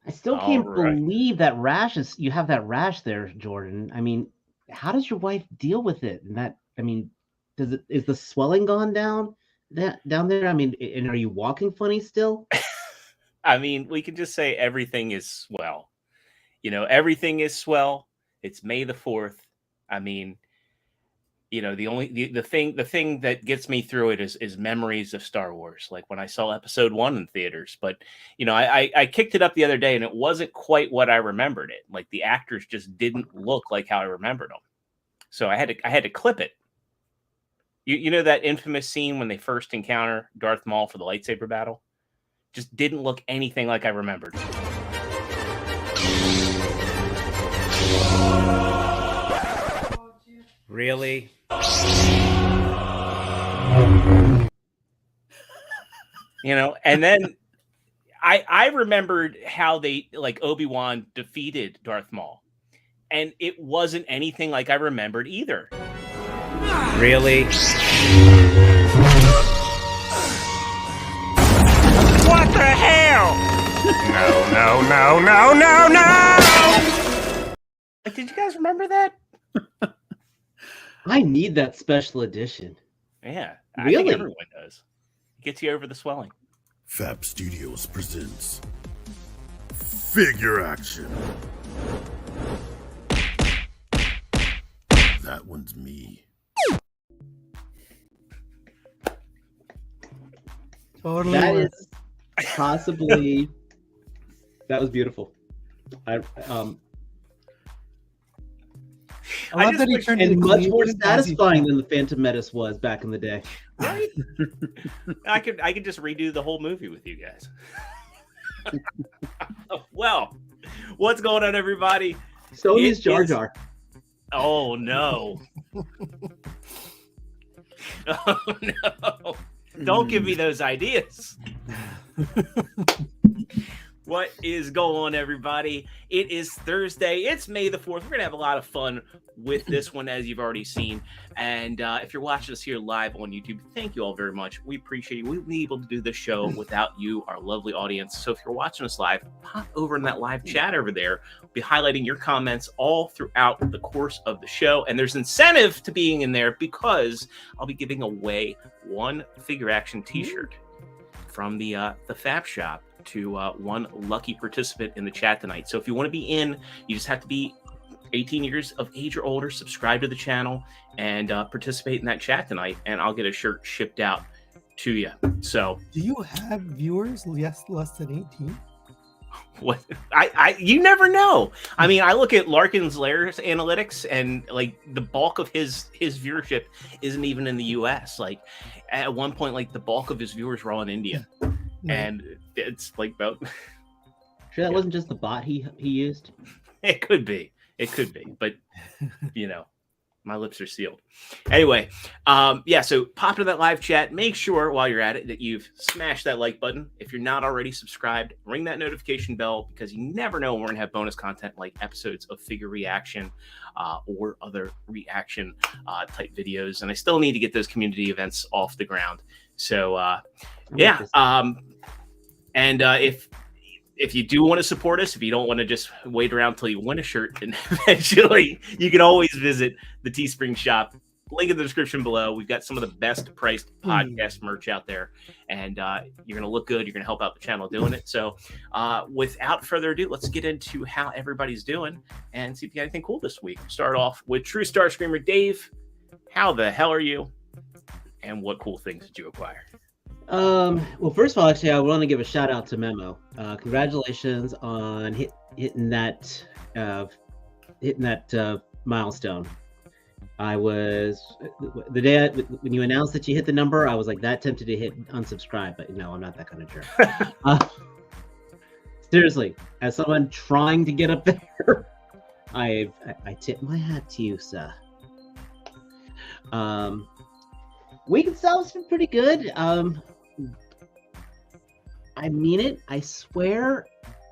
I still All can't right. believe that you have that rash there, Jordan. I mean, how does your wife deal with it? And I mean, is the swelling gone down there? I mean, and are you walking funny still? I mean, we can just say everything is swell. Everything is swell. It's May the 4th. I mean, the thing that gets me through it is memories of Star Wars, like when I saw episode 1 in theaters. But I kicked it up the other day, and it wasn't quite what I remembered it. Like, the actors just didn't look like how I remembered them. So I had to clip it. You know that infamous scene when they first encounter Darth Maul for the lightsaber battle? Just didn't look anything like I remembered. Really? And then I remembered how they, like, Obi-Wan defeated Darth Maul, and it wasn't anything like I remembered either. Really? What the hell? No. Did you guys remember that? I need that special edition. Yeah, really? I think everyone does. It gets you over the swelling. Fab Studios presents Figure Action. That one's me. Totally. That is possibly that was beautiful. I love that he turned and into much more Cleveland satisfying than the Phantom Menace was back in the day. Right? I could just redo the whole movie with you guys. Well, what's going on, everybody? Sony's Jar Jar. Oh no. Oh no. Don't give me those ideas. What is going on, everybody? It is Thursday. It's May the 4th. We're going to have a lot of fun with this one, as you've already seen. And if you're watching us here live on YouTube, thank you all very much. We appreciate you. We'll be able to do this show without you, our lovely audience. So if you're watching us live, pop over in that live chat over there. We'll be highlighting your comments all throughout the course of the show. And there's incentive to being in there because I'll be giving away one Figure Action t-shirt from the Fab Shop to one lucky participant in the chat tonight. So if you want to be in, you just have to be 18 years of age or older, subscribe to the channel, and participate in that chat tonight, and I'll get a shirt shipped out to you. So, do you have viewers less than 18? What? You never know. I mean, I look at Larkin's Lairs analytics, and like the bulk of his viewership isn't even in the US. Like at one point, like the bulk of his viewers were all in India. And it's like about sure that wasn't just the bot he used. It could be, but my lips are sealed. Anyway, so pop into that live chat. Make sure while you're at it that you've smashed that like button. If you're not already subscribed, ring that notification bell, because you never know when we're gonna have bonus content like episodes of Figure Reaction or other reaction type videos. And I still need to get those community events off the ground. So if you do want to support us, if you don't want to just wait around until you win a shirt, and eventually you can always visit the Teespring shop. Link in the description below. We've got some of the best priced podcast merch out there, and you're going to look good. You're going to help out the channel doing it. So without further ado, let's get into how everybody's doing and see if you got anything cool this week. Start off with Trustarscreamer. Dave, how the hell are you? And what cool things did you acquire? Well, first of all, actually, I want to give a shout out to Memo. Congratulations on hitting that milestone. I was the day when you announced that you hit the number, I was like that tempted to hit unsubscribe, but no, I'm not that kind of jerk. Seriously, as someone trying to get up there, I tip my hat to you, sir. Week itself has been pretty good. I mean it. I swear.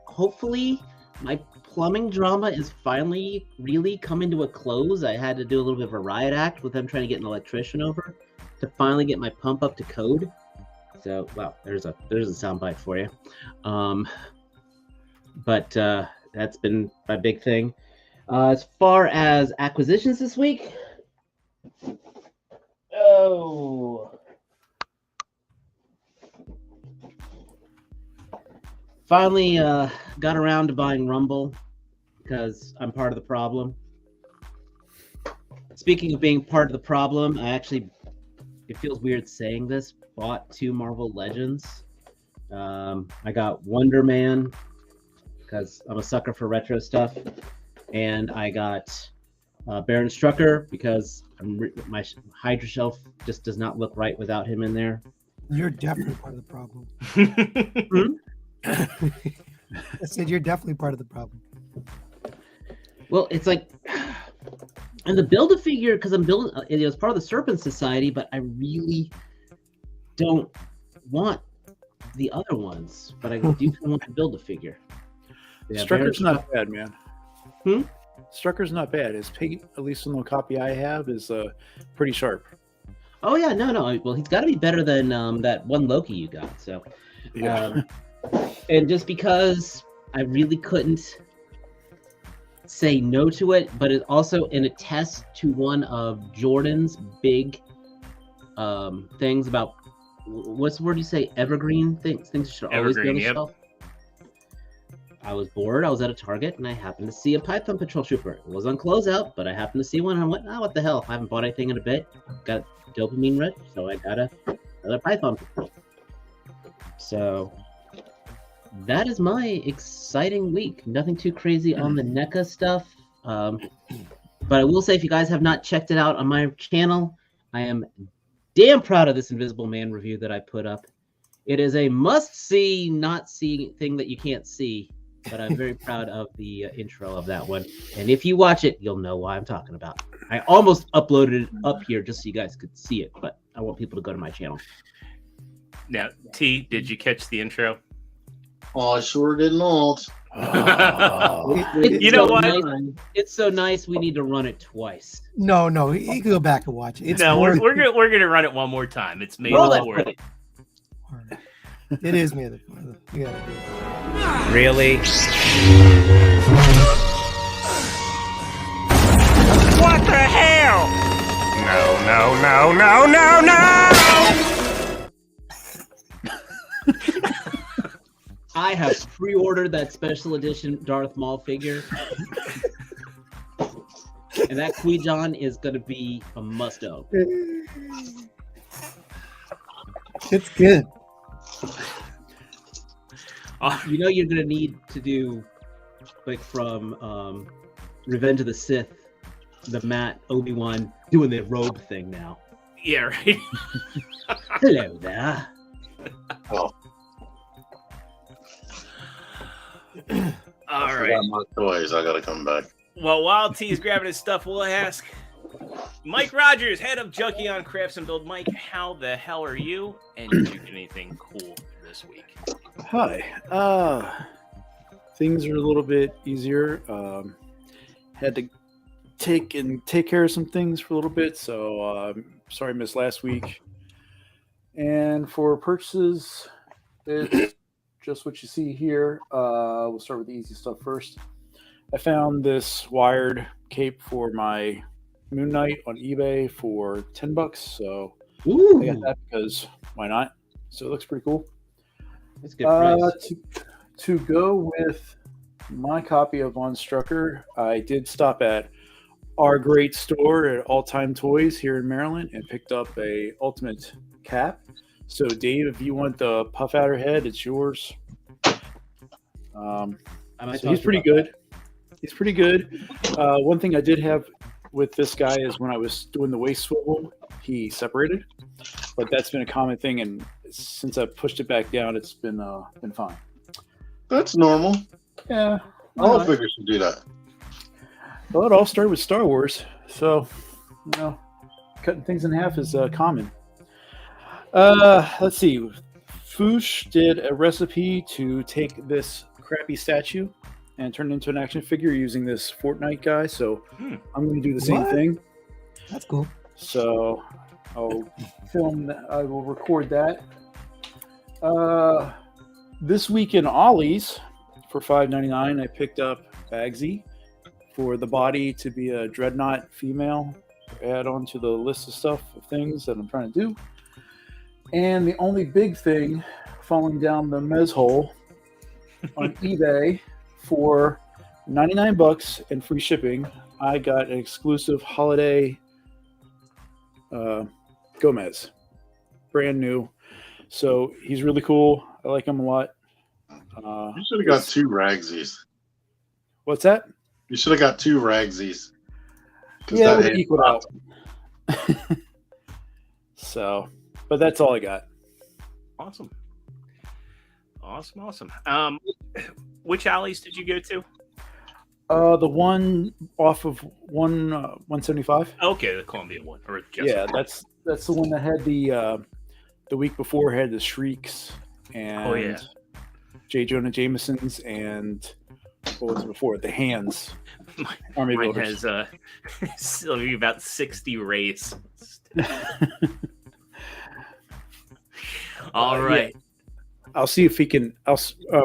Hopefully, my plumbing drama is finally really coming to a close. I had to do a little bit of a riot act with them trying to get an electrician over to finally get my pump up to code. So, wow, there's a soundbite for you. but that's been my big thing. As far as acquisitions this week, finally got around to buying Rumble because I'm part of the problem. Speaking of being part of the problem, it feels weird saying this, bought 2 Marvel Legends. I got Wonder Man because I'm a sucker for retro stuff, and I got Baron Strucker because my Hydra shelf just does not look right without him in there. You're definitely part of the problem. Hmm? I said you're definitely part of the problem. Well, it's like, and the Build-A-Figure, because I'm building, it was part of the Serpent Society, but I really don't want the other ones, but I do want to Build-A-Figure. Yeah, Strucker's not bad, man. Hmm? Strucker's not bad. His paint, at least in the copy I have, is pretty sharp. Oh yeah, no. Well, he's got to be better than that one Loki you got. So, Yeah. And just because I really couldn't say no to it, but it also in a test to one of Jordan's big things about what's the word you say, evergreen things should always be on the shelf. I was bored. I was at a Target and I happened to see a Python Patrol Trooper. It was on closeout, but I happened to see one and I went, oh, what the hell? I haven't bought anything in a bit. Got dopamine red, so I got another Python Patrol. So that is my exciting week. Nothing too crazy on the NECA stuff. But I will say, if you guys have not checked it out on my channel, I am damn proud of this Invisible Man review that I put up. It is a must-see, not-see thing that you can't see, but I'm very proud of the intro of that one. And if you watch it, you'll know why I'm talking about. I almost uploaded it up here just so you guys could see it, but I want people to go to my channel. Now, T, did you catch the intro? Oh, I sure did not. You know what? It's so nice. We need to run it twice. No, you can go back and watch it. It's No, worth we're gonna run it one more time. It's made Roll the it. fourth. it. It is me. You gotta do it. Really? What the hell? No! I have pre-ordered that special edition Darth Maul figure. And that Qui-Gon is going to be a must-own. It's good. You know you're going to need to do, like from Revenge of the Sith, the Matt Obi-Wan doing the robe thing now. Yeah, right. Hello there. Oh, All I right. forgot my toys. I gotta come back. Well, while T's grabbing his stuff, we'll ask Mike Rogers, head of Junkie on Crafts and Build. Mike, how the hell are you? And did you do anything cool this week? Hi. Things are a little bit easier. Had to take care of some things for a little bit, so sorry I missed last week. And for purchases, it's just what you see here. We'll start with the easy stuff first. I found this wired cape for my Moon Knight on eBay for $10, so Ooh, I got that because why not? So it looks pretty cool. that's a good price. To go with my copy of Von Strucker, I did stop at our great store at All Time Toys here in Maryland and picked up a Ultimate Cap. So Dave, if you want the puff outer head, it's yours. So he's pretty good. He's pretty good. One thing I did have with this guy is when I was doing the waist swivel, he separated, but that's been a common thing, and since I pushed it back down, it's been fine. That's normal. Yeah. All figures should do that. Well, it all started with Star Wars, so cutting things in half is common. Let's see. Foosh did a recipe to take this crappy statue and turn it into an action figure using this Fortnite guy. So I'm going to do the same thing. That's cool. So I'll film that. I will record that. This week in Ollie's, for $5.99, I picked up Bagsy for the body to be a dreadnought female. Add on to the list of stuff of things that I'm trying to do. And the only big thing falling down the mez hole on eBay for $99 and free shipping, I got an exclusive holiday Gomez, brand new. So he's really cool. I like him a lot. You should have got 2 Ragsies. What's that? You should have got 2 Ragsies. Yeah, it would equal out. So, but that's all I got. Awesome. Which alleys did you go to? The one off of 175. Okay, the Columbia one. Or Yeah, that's the one that had the week before had the Shrieks and J. Jonah Jamesons and what was it before? The Hands. Army Mine Builders. has still about 60 rays. All right. Yeah. I'll see if he can.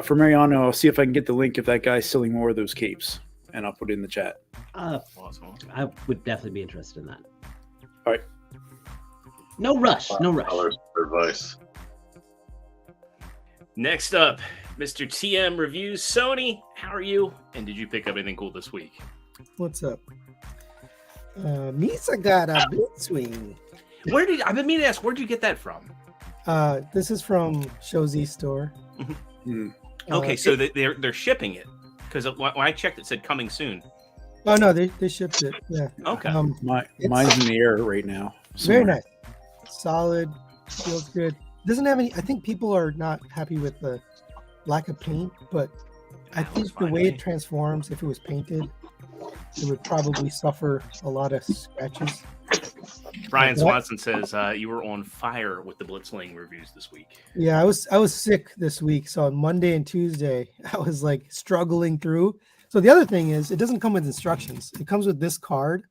For Mariano, I'll see if I can get the link if that guy's selling more of those capes, and I'll put it in the chat. Awesome. I would definitely be interested in that. All right. No rush. No rush. $5 for advice. Next up, Mr. TM Reviews. Sony, how are you? And did you pick up anything cool this week? What's up? Misa got a Blitzwing. I've been meaning to ask, where'd you get that from? This is from Shozy store. Okay, so they're shipping it because when I checked, it said coming soon. Oh no, they shipped it. Yeah. Okay. Mine's in the air right now. Very nice. Solid. Feels good. Doesn't have any. I think people are not happy with the lack of paint, but I think the way it transforms, if it was painted, it would probably suffer a lot of scratches. Brian Swanson says you were on fire with the Blitzwing reviews this week. Yeah, I was sick this week, so on Monday and Tuesday I was like struggling through. So the other thing is, it doesn't come with instructions. It comes with this card,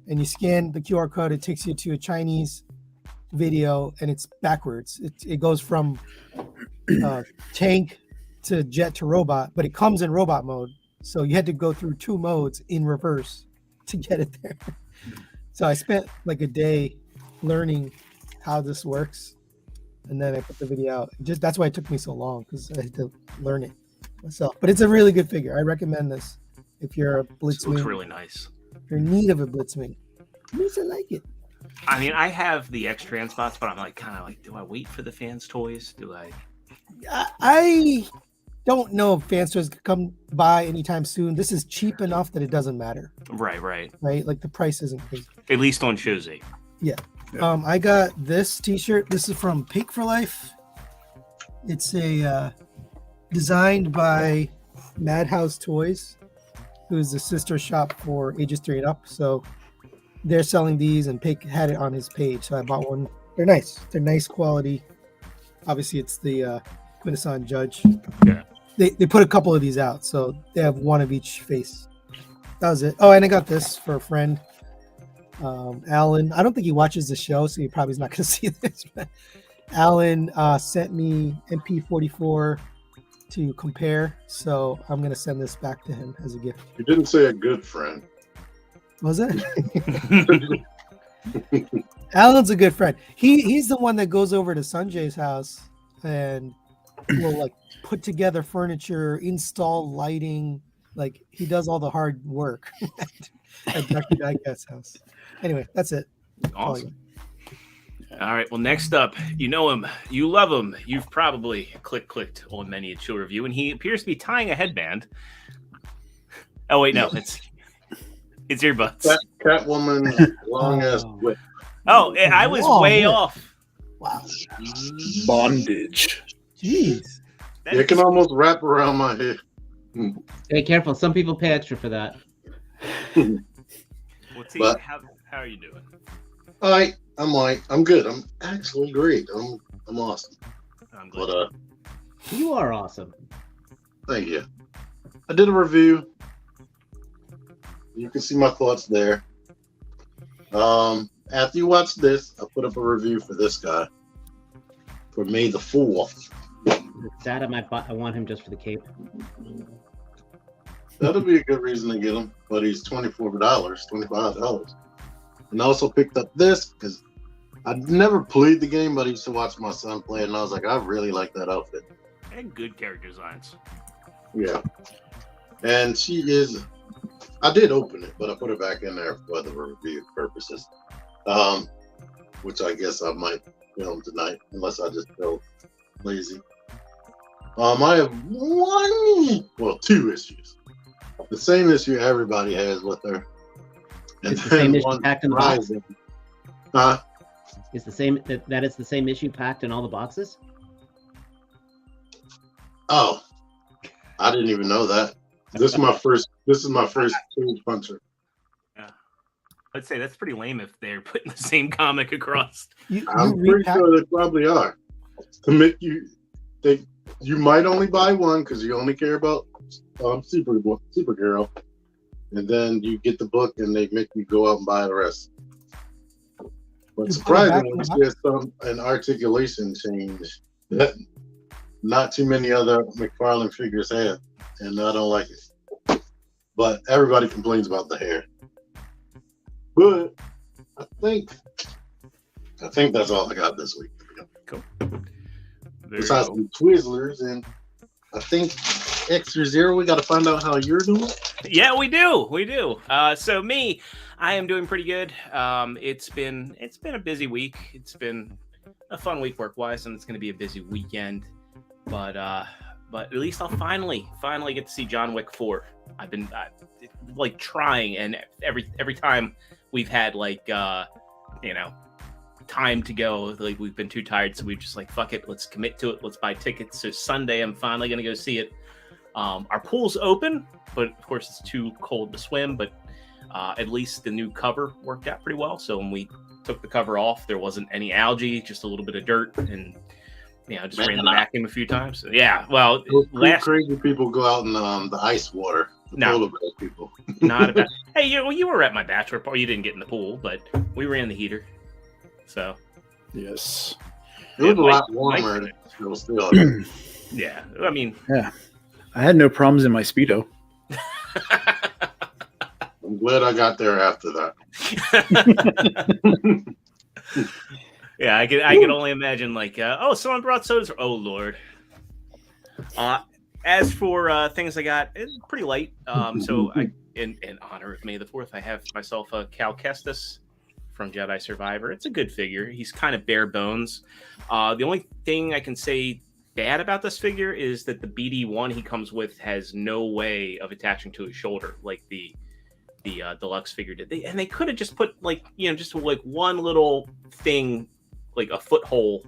and you scan the QR code. It takes you to a Chinese video, and it's backwards. It goes from tank to jet to robot, but it comes in robot mode. So you had to go through 2 modes in reverse to get it there. So I spent like a day learning how this works, and then I put the video out. That's why it took me so long, because I had to learn it myself. But it's a really good figure. I recommend this if you're a Blitzwing. It looks really nice. If you're in need of a Blitzwing, at least I like it. I mean, I have the X-Trans spots, but I'm like kind of like, do I wait for the fans' toys? Do I? I don't know if fan stores could come by anytime soon. This is cheap enough that it doesn't matter. Right. Like the price isn't crazy. At least on Shozy. Yeah. I got this t-shirt. This is from Pink for Life. It's a designed by Madhouse Toys, who's the sister shop for ages 3 and up. So they're selling these, and Pink had it on his page, so I bought one. They're nice. They're nice quality. Obviously, it's the Quintesson Judge. Yeah. They put a couple of these out, so they have one of each face. That was it. Oh, and I got this for a friend, Alan. I don't think he watches the show, so he probably is not going to see this. But Alan sent me MP44 to compare, so I'm going to send this back to him as a gift. You didn't say a good friend. Was it? Alan's a good friend. He's the one that goes over to Sanjay's house and will like put together furniture, install lighting. Like he does all the hard work at Dr. Diecast's house. Anyway, that's it. Awesome. All right. Well, next up, you know him, you love him. You've probably clicked on many a chill review, and he appears to be tying a headband. Oh wait, no, it's earbuds. Catwoman's long ass whip. Oh, I was way off. Wow. Bondage. Jeez. It can almost wrap around my head. Hey, careful. Some people pay extra for that. Let's see. But- How are you doing? I'm good. I'm actually great. I'm awesome. I'm glad. But You are awesome. thank you. I did a review. You can see my thoughts there. After you watch this, I put up a review for this guy for May the 4th. sad I want him just for the cape. That'll be a good reason to get him, but he's $25. And I also picked up this because I never played the game, but I used to watch my son play it, and I was like, I really like that outfit. And good character designs. Yeah. And she is, I did open it, but I put it back in there for the review purposes, which I guess I might film tonight, unless I just feel lazy. I have two issues. The same issue everybody has with her. And It's the same issue packed in the box. Huh? It's the same. That is the same issue packed in all the boxes. Oh, I didn't even know that. This is my first page puncher. Yeah, I'd say that's pretty lame if they're putting the same comic across. I'm pretty sure they probably are. To make you think you might only buy one because you only care about Supergirl, and then you get the book and they make you go out and buy the rest. But surprisingly, she has an articulation change that not too many other McFarlane figures have, and I don't like it. But everybody complains about the hair. But I think that's all I got this week. Cool. Besides the Twizzlers, and I think ExtraZero, we got to find out how you're doing. Yeah, we do. So me, I am doing pretty good. It's been a busy week. It's been a fun week work-wise, and it's going to be a busy weekend. But at least I'll finally get to see John Wick 4. I've been like trying, and every time we've had time to go, like we've been too tired, so we've just like, fuck it, let's commit to it, let's buy tickets. So Sunday I'm finally gonna go see it. Our pool's open, but of course it's too cold to swim, but at least the new cover worked out pretty well. So when we took the cover off, there wasn't any algae, just a little bit of dirt, and just ran the vacuum a few times. So, yeah, well, crazy people go out in the ice water. Polar bear people. Not about. Hey, you were at my bachelor party. You didn't get in the pool, but we ran the heater. So yes, it was a lot warmer. Still. Yeah, I mean, yeah, I had no problems in my Speedo. I'm glad I got there after that. Yeah, I can only imagine. Like, someone brought sodas. Oh Lord. As for things I got, it's pretty light. So in honor of May the 4th, I have myself a Cal Kestis from Jedi Survivor. It's a good figure. He's kind of bare bones. The only thing I can say bad about this figure is that the BD1 he comes with has no way of attaching to his shoulder like the deluxe figure did. They could have just put just like one little thing, like a foot hole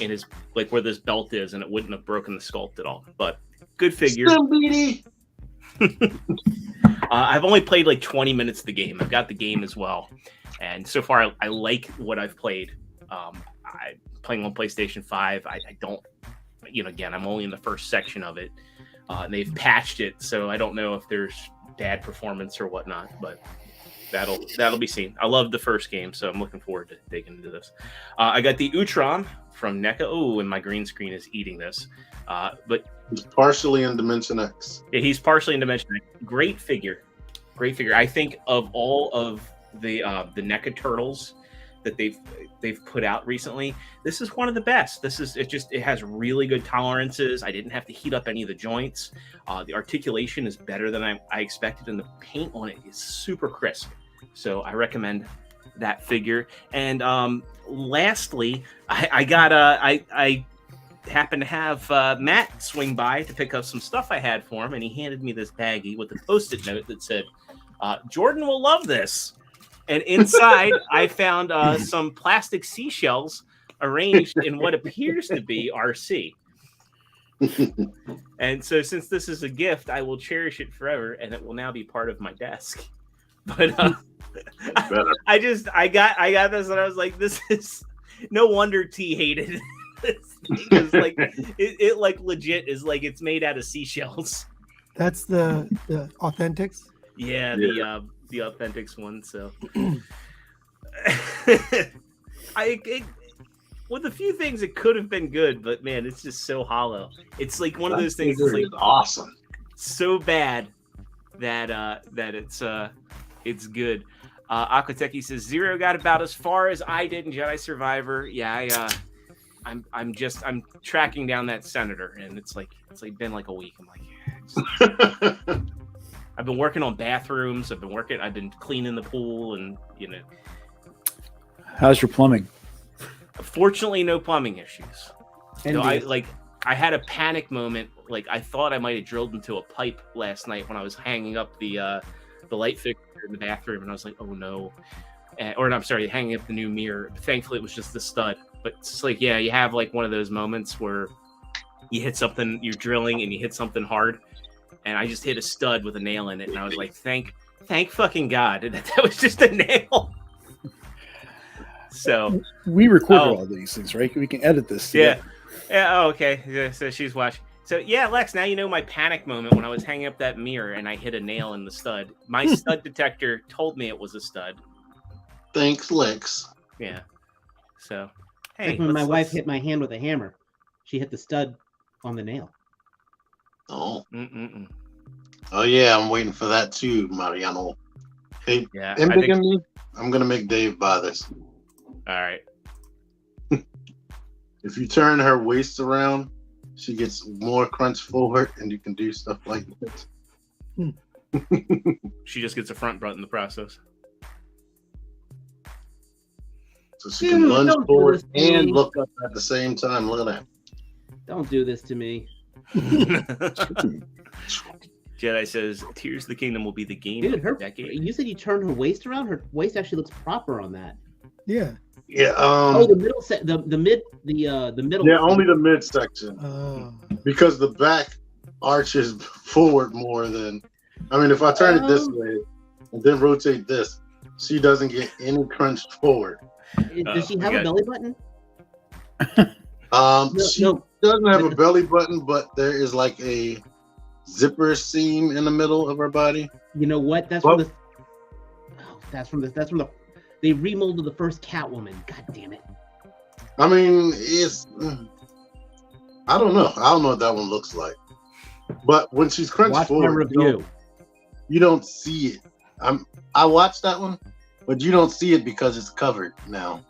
in his, like where this belt is, and it wouldn't have broken the sculpt at all. But good figure. I've only played like 20 minutes of the game. I've got the game as well, and so far I like what I've played. I'm playing on PlayStation 5. I don't, again, I'm only in the first section of it. They've patched it, so I don't know if there's bad performance or whatnot, but that'll be seen. I loved the first game, so I'm looking forward to digging into this. I got the Utron from NECA. Oh, and my green screen is eating this. But he's partially in Dimension X. Yeah, he's partially in Dimension X. Great figure. I think of all of the NECA turtles that they've put out recently, this is one of the best. It has really good tolerances. I didn't have to heat up any of the joints. The articulation is better than I expected, and the paint on it is super crisp. So I recommend that figure. And lastly, I happened to have Matt swing by to pick up some stuff I had for him, and he handed me this baggie with a Post-it note that said, Jordan will love this. And inside, I found some plastic seashells arranged in what appears to be RC. And so since this is a gift, I will cherish it forever, and it will now be part of my desk. But I got this, and I was like, this is no wonder T hated this, because like it like legit is like it's made out of seashells. That's the Authentics. Yeah, the Authentics one. So with a few things it could have been good, but man, it's just so hollow. It's like one of those things that's like awesome, so bad that it's good. Aquateki says Zero got about as far as I did in Jedi Survivor. Yeah, I'm tracking down that senator, and it's like been like a week. I'm like, I've been working on bathrooms. I've been cleaning the pool, and How's your plumbing? Fortunately, no plumbing issues. I had a panic moment. Like I thought I might have drilled into a pipe last night when I was hanging up the light fixture in the bathroom, and I was like, oh no. Hanging up the new mirror. Thankfully, it was just the stud. But it's like, yeah, you have like one of those moments where you hit something, you're drilling, and you hit something hard. And I just hit a stud with a nail in it, and I was like, thank fucking God that was just a nail. So we recorded all these things, right? We can edit this together. Yeah. Oh, okay. Yeah, so she's watching. So yeah, Lex, now you know my panic moment when I was hanging up that mirror and I hit a nail in the stud. My stud detector told me it was a stud. Thanks, Lex. Yeah. So hey, like when my wife hit my hand with a hammer, she hit the stud on the nail. Oh. Oh yeah, I'm waiting for that too, Mariano. Hey, yeah, I'm gonna make Dave buy this. All right. If you turn her waist around, she gets more crunch forward, and you can do stuff like this. She just gets a front butt in the process. So she can lunge forward and look up at the same time. Look at that. Don't do this to me. Jedi says, Tears of the Kingdom will be the game Dude, of the decade. You said you turned her waist around? Her waist actually looks proper on that. Yeah. Yeah. The middle the middle. Yeah, only the mid section. Because the back arches forward more than. I mean, if I turn it this way and then rotate this, she doesn't get any crunched forward. Does she have a belly button? She doesn't have a belly button, but there is like a zipper seam in the middle of her body. You know what? That's from the. They remolded the first Catwoman. God damn it! I mean, I don't know. I don't know what that one looks like. But when she's crunched forward, you don't see it. I watched that one, but you don't see it because it's covered now.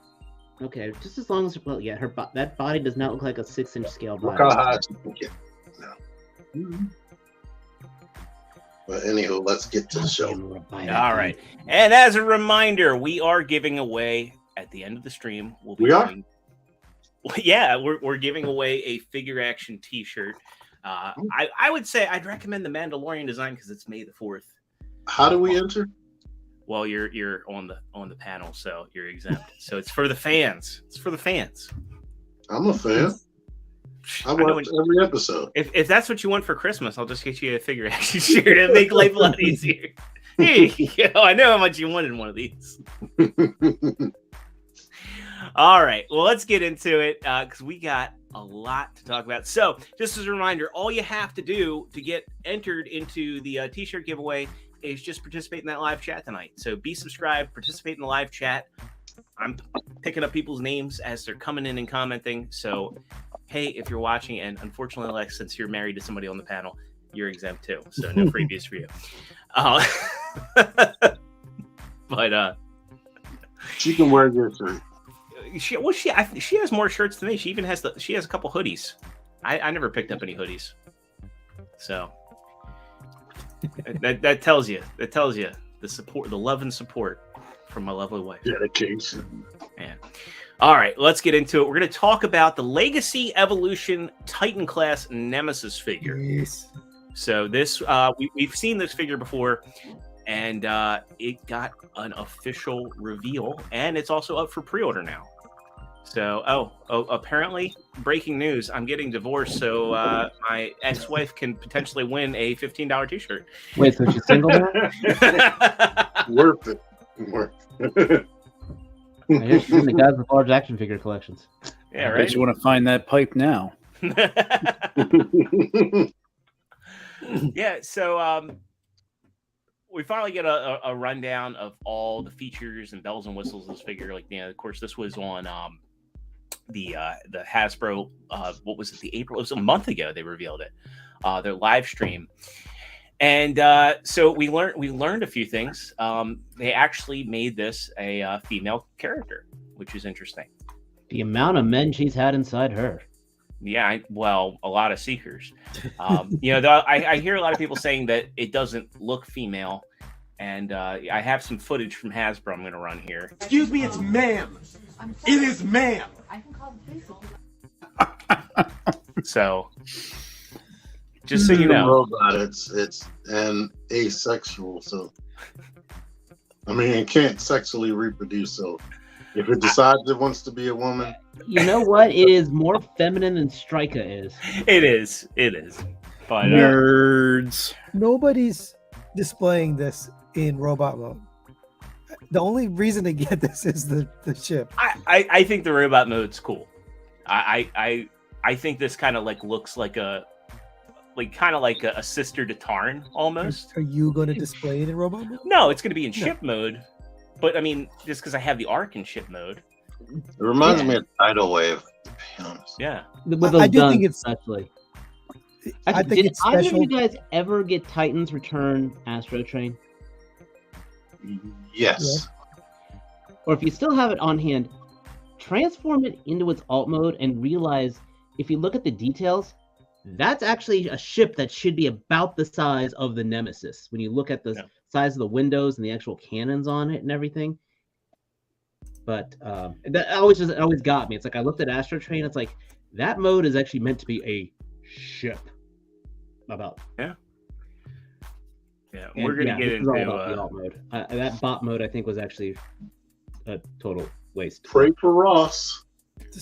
Okay, just as long as that body does not look like a 6-inch scale body. Look how high she can get. No. But anywho, let's get to the show. All right. And as a reminder, we are giving away at the end of the stream. We're giving away a figure action T-shirt. I would say I'd recommend the Mandalorian design because it's May the 4th. How do we enter? Well, you're on the panel, so you're exempt. So it's for the fans. It's for the fans. I'm a fan. I watch every episode. If that's what you want for Christmas, I'll just get you a figure action shirt to make life a lot easier. Hey, I know how much you wanted one of these. All right, well, let's get into it because we got a lot to talk about. So, just as a reminder, all you have to do to get entered into the T-shirt giveaway is just participate in that live chat tonight. So, be subscribed, participate in the live chat. I'm picking up people's names as they're coming in and commenting. So, hey, if you're watching, and unfortunately, Lex, since you're married to somebody on the panel, you're exempt too. So no freebies for you. But she can wear your shirt. She has more shirts than me. She even has a couple hoodies. I never picked up any hoodies. So that tells you the support, the love and support from my lovely wife. Dedication. Yeah. All right, let's get into it. We're going to talk about the Legacy Evolution Titan Class Nemesis figure. Yes. So this, we've seen this figure before, and it got an official reveal, and it's also up for pre-order now. So, apparently, breaking news, I'm getting divorced, so my ex-wife can potentially win a $15 T-shirt. Wait, so she's single now? Worth it. I hear she's in the guys with large action figure collections. Yeah, right. You want to find that pipe now? Yeah. So we finally get a rundown of all the features and bells and whistles of this figure. Like, of course, this was on Hasbro. What was it? The April. It was a month ago. They revealed it. Their live stream. And so we learned a few things. They actually made this a female character, which is interesting. The amount of men she's had inside her. Yeah, well, a lot of seekers. I hear a lot of people saying that it doesn't look female, and I have some footage from Hasbro I'm going to run here. Excuse me, it's ma'am. It is ma'am. I can call the police. So, just so you know, robot, it's an asexual, so I mean, it can't sexually reproduce. So, if it decides it wants to be a woman, you know what? It is more feminine than Striker is. It is. But Nerds. Nobody's displaying this in robot mode. The only reason to get this is the ship. I think the robot mode's cool. I think this kind of like looks like a sister to Tarn almost. Are you going to display it in robot mode? No, it's going to be in ship mode. But I mean, just because I have the Ark in ship mode. it reminds me of Tidal Wave, to be honest. Yeah. With those I do guns, think it's. especially. I think Did it's either of special. you guys ever get Titan's Return Astro Train? Yes. Or if you still have it on hand, transform it into its alt mode and realize if you look at the details, that's actually a ship that should be about the size of the Nemesis. When you look at the size of the windows and the actual cannons on it and everything. But that always got me. It's like I looked at Astro Train. It's like that mode is actually meant to be a ship. Yeah, we're gonna get into the alt mode. That bot mode I think was actually a total waste. Pray for Ross.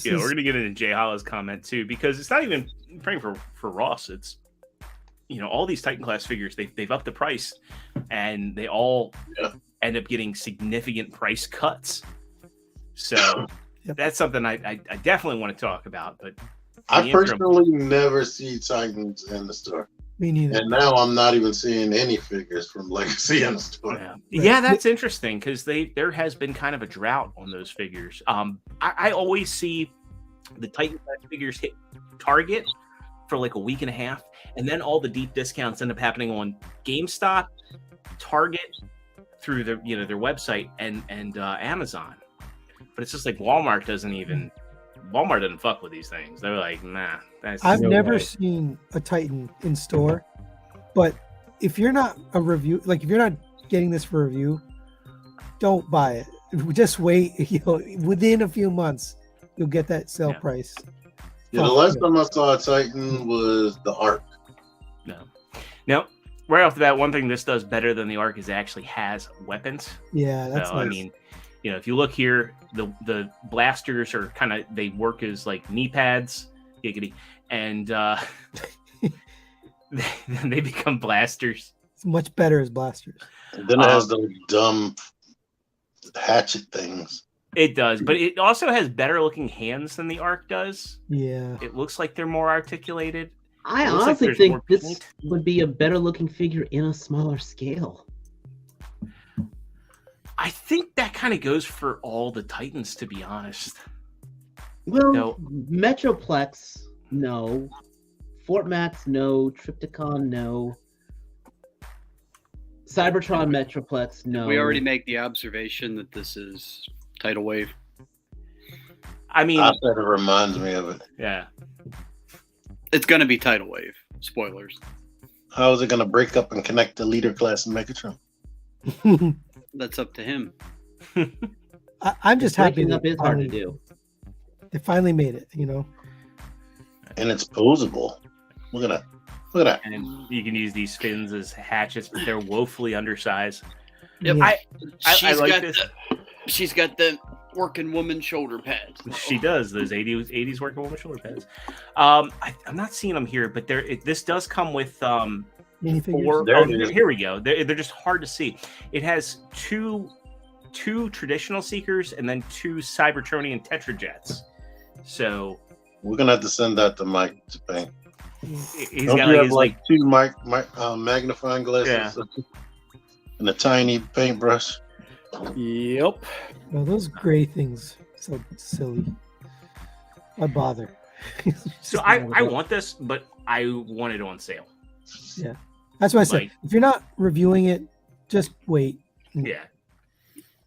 we're gonna get into Jay Hollow's comment too, because it's not even praying for Ross. It's all these Titan class figures, they've upped the price, and they all end up getting significant price cuts. So that's something I definitely want to talk about. But I personally never see Titans in the store. Me neither. And now I'm not even seeing any figures from Legacy in the store. Yeah, that's interesting, because there has been kind of a drought on those figures. I always see the Titan class figures hit Target for like a week and a half, and then all the deep discounts end up happening on GameStop, Target, through their website, and Amazon. But it's just like Walmart doesn't fuck with these things. They're like, nah. I've never seen a Titan in store, but if you're not a review, like if you're not getting this for review, don't buy it. Just wait. Within a few months, you'll get that sale price. Yeah, the last time I saw a Titan was the Ark. No. Right off the bat, one thing this does better than the Ark is it actually has weapons. Yeah, that's nice. I mean, if you look here, the blasters are they work as like knee pads, giggity, and they become blasters. It's much better as blasters. And then it has those dumb hatchet things. It does, but it also has better looking hands than the Ark does. Yeah. It looks like they're more articulated. I honestly think this would be a better looking figure in a smaller scale. I think that kind of goes for all the Titans, to be honest. Well, Metroplex, no. Fort Max, no. Triptychon, no. Cybertron Metroplex, no. We already make the observation that this is Tidal Wave. I mean, that reminds me of it. Yeah. It's going to be Tidal Wave. Spoilers. How is it going to break up and connect the leader class and Megatron? That's up to him. I'm just happy that is hard to do. They finally made it, And it's posable. Look at that. And you can use these fins as hatchets, but they're woefully undersized. Yep. Yeah. I like this. She's got the working woman shoulder pads. She does, those 80s working woman shoulder pads. I'm not seeing them here, but this does come with here we go. They're just hard to see. It has two traditional Seekers and then two Cybertronian Tetrajets. So we're gonna have to send that to Mike to paint. He's got like two magnifying glasses and a tiny paintbrush. Yep. Well, those gray things, so silly. Why bother? So I want this, but I want it on sale. Yeah, that's why I said Like- if you're not reviewing it, just wait. Yeah.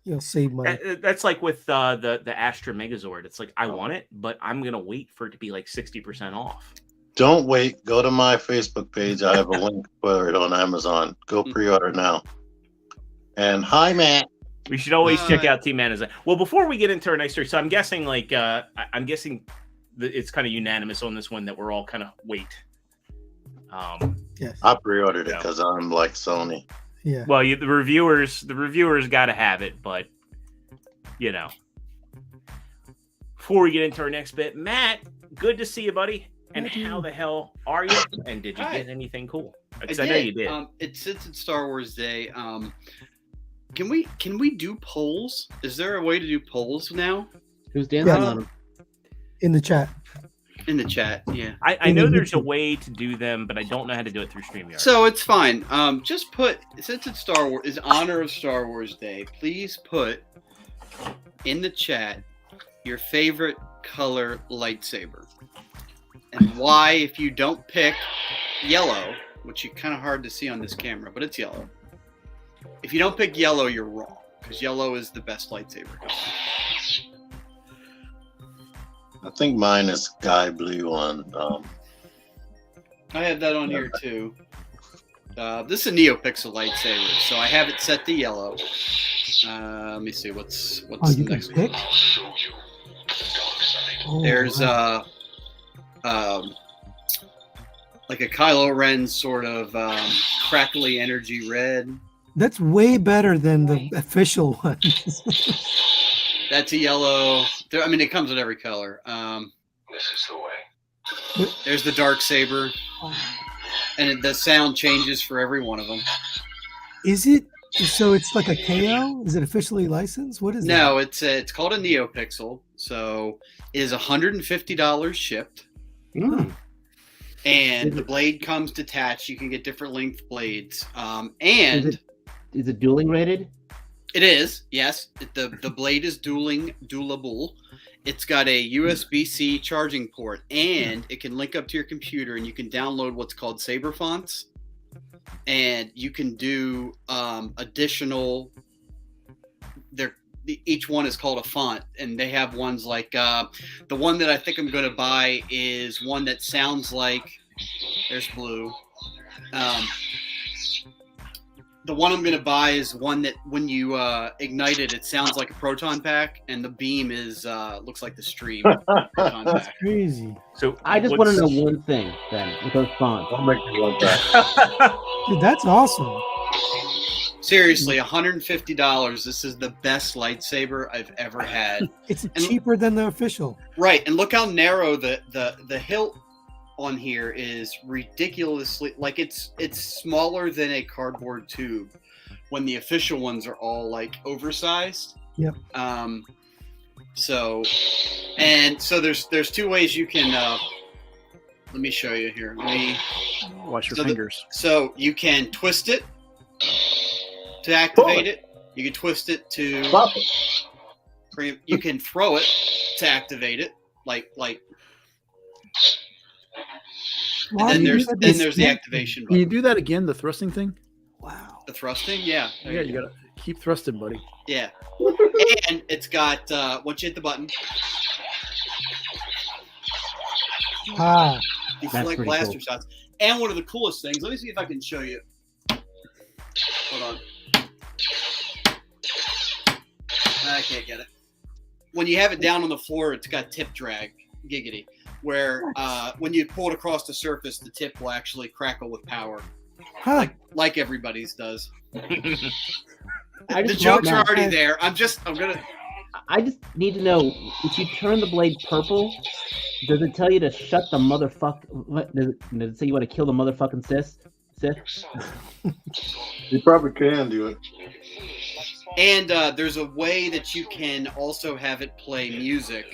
You'll save money. That's like with the Astra Megazord. It's like I want it, but I'm gonna wait for it to be like 60% off. Don't wait. Go to my Facebook page. I have a link for it on Amazon. Go pre-order now. And hi, Matt. We should always check out Team Amazon. Well, before we get into our next story, so I'm guessing like I'm guessing that it's kind of unanimous on this one that we're all kind of wait. Yes. I pre-ordered it because I'm like Sony. Yeah. Well, the reviewers got to have it, but you know. Before we get into our next bit, Matt, good to see you, buddy. And how the hell are you? And did you get anything cool? Because I know you did. Since it's Star Wars Day, can we do polls? Is there a way to do polls now? Who's dancing on them? In the chat. In the chat, yeah. I know there's a way to do them, but I don't know how to do it through StreamYard. So it's fine. Just put, since it's Star Wars, is honor of Star Wars Day, please put in the chat your favorite color lightsaber. And why, if you don't pick yellow, which is kind of hard to see on this camera, but it's yellow. If you don't pick yellow, you're wrong, because yellow is the best lightsaber color. I think mine is sky blue on. I have that on here too. This is a NeoPixel lightsaber, so I have it set to yellow. Let me see what's you the next can pick? one. There's like a Kylo Ren sort of crackly energy red. That's way better than the official ones. That's a yellow. I mean, it comes in every color. This is the way. There's the dark saber, and the sound changes for every one of them. Is it? So it's like a KO? Is it officially licensed? What is it? No, it's called a NeoPixel. So it is $150 shipped. And the blade comes detached. You can get different length blades. And is it dueling rated? It is, yes. The blade is dualable. It's got a USB-C charging port, and it can link up to your computer, and you can download what's called Saber fonts, and you can do additional. Each one is called a font, and they have ones like the one that I think I'm going to buy is one that sounds like. There's blue. The one I'm going to buy is one that when you ignite it, it sounds like a proton pack, and the beam is looks like the stream. That's crazy. So I just want to know one thing then with those fonts. I'll make you want that. Dude, that's awesome. Seriously, $150. This is the best lightsaber I've ever had. It's cheaper than the official. Right, and look how narrow the hilt on here is ridiculously, like it's smaller than a cardboard tube when the official ones are all like oversized. Yep. So there's two ways you can let me show you here. Wash your fingers. So you can twist it to activate it. You can twist it to you can throw it to activate it like Wow, and you then did there's the activation Can you button. do that again? The thrusting thing? Wow. The thrusting, yeah. There Yeah, you you gotta keep thrusting, buddy. Yeah. And it's got once you hit the button, Ah, these That's like pretty blaster cool. shots. And one of the coolest things, let me see if I can show you. Hold on. I can't get it. When you have it down on the floor, it's got tip drag, giggity, where when you pull it across the surface, the tip will actually crackle with power, huh. like everybody's does. I The just jokes are want- already there. I'm gonna. I just need to know if you turn the blade purple, does it tell you to shut the motherfucker? What does it say? You want to kill the motherfucking Sith? You probably can do it. And there's a way that you can also have it play music.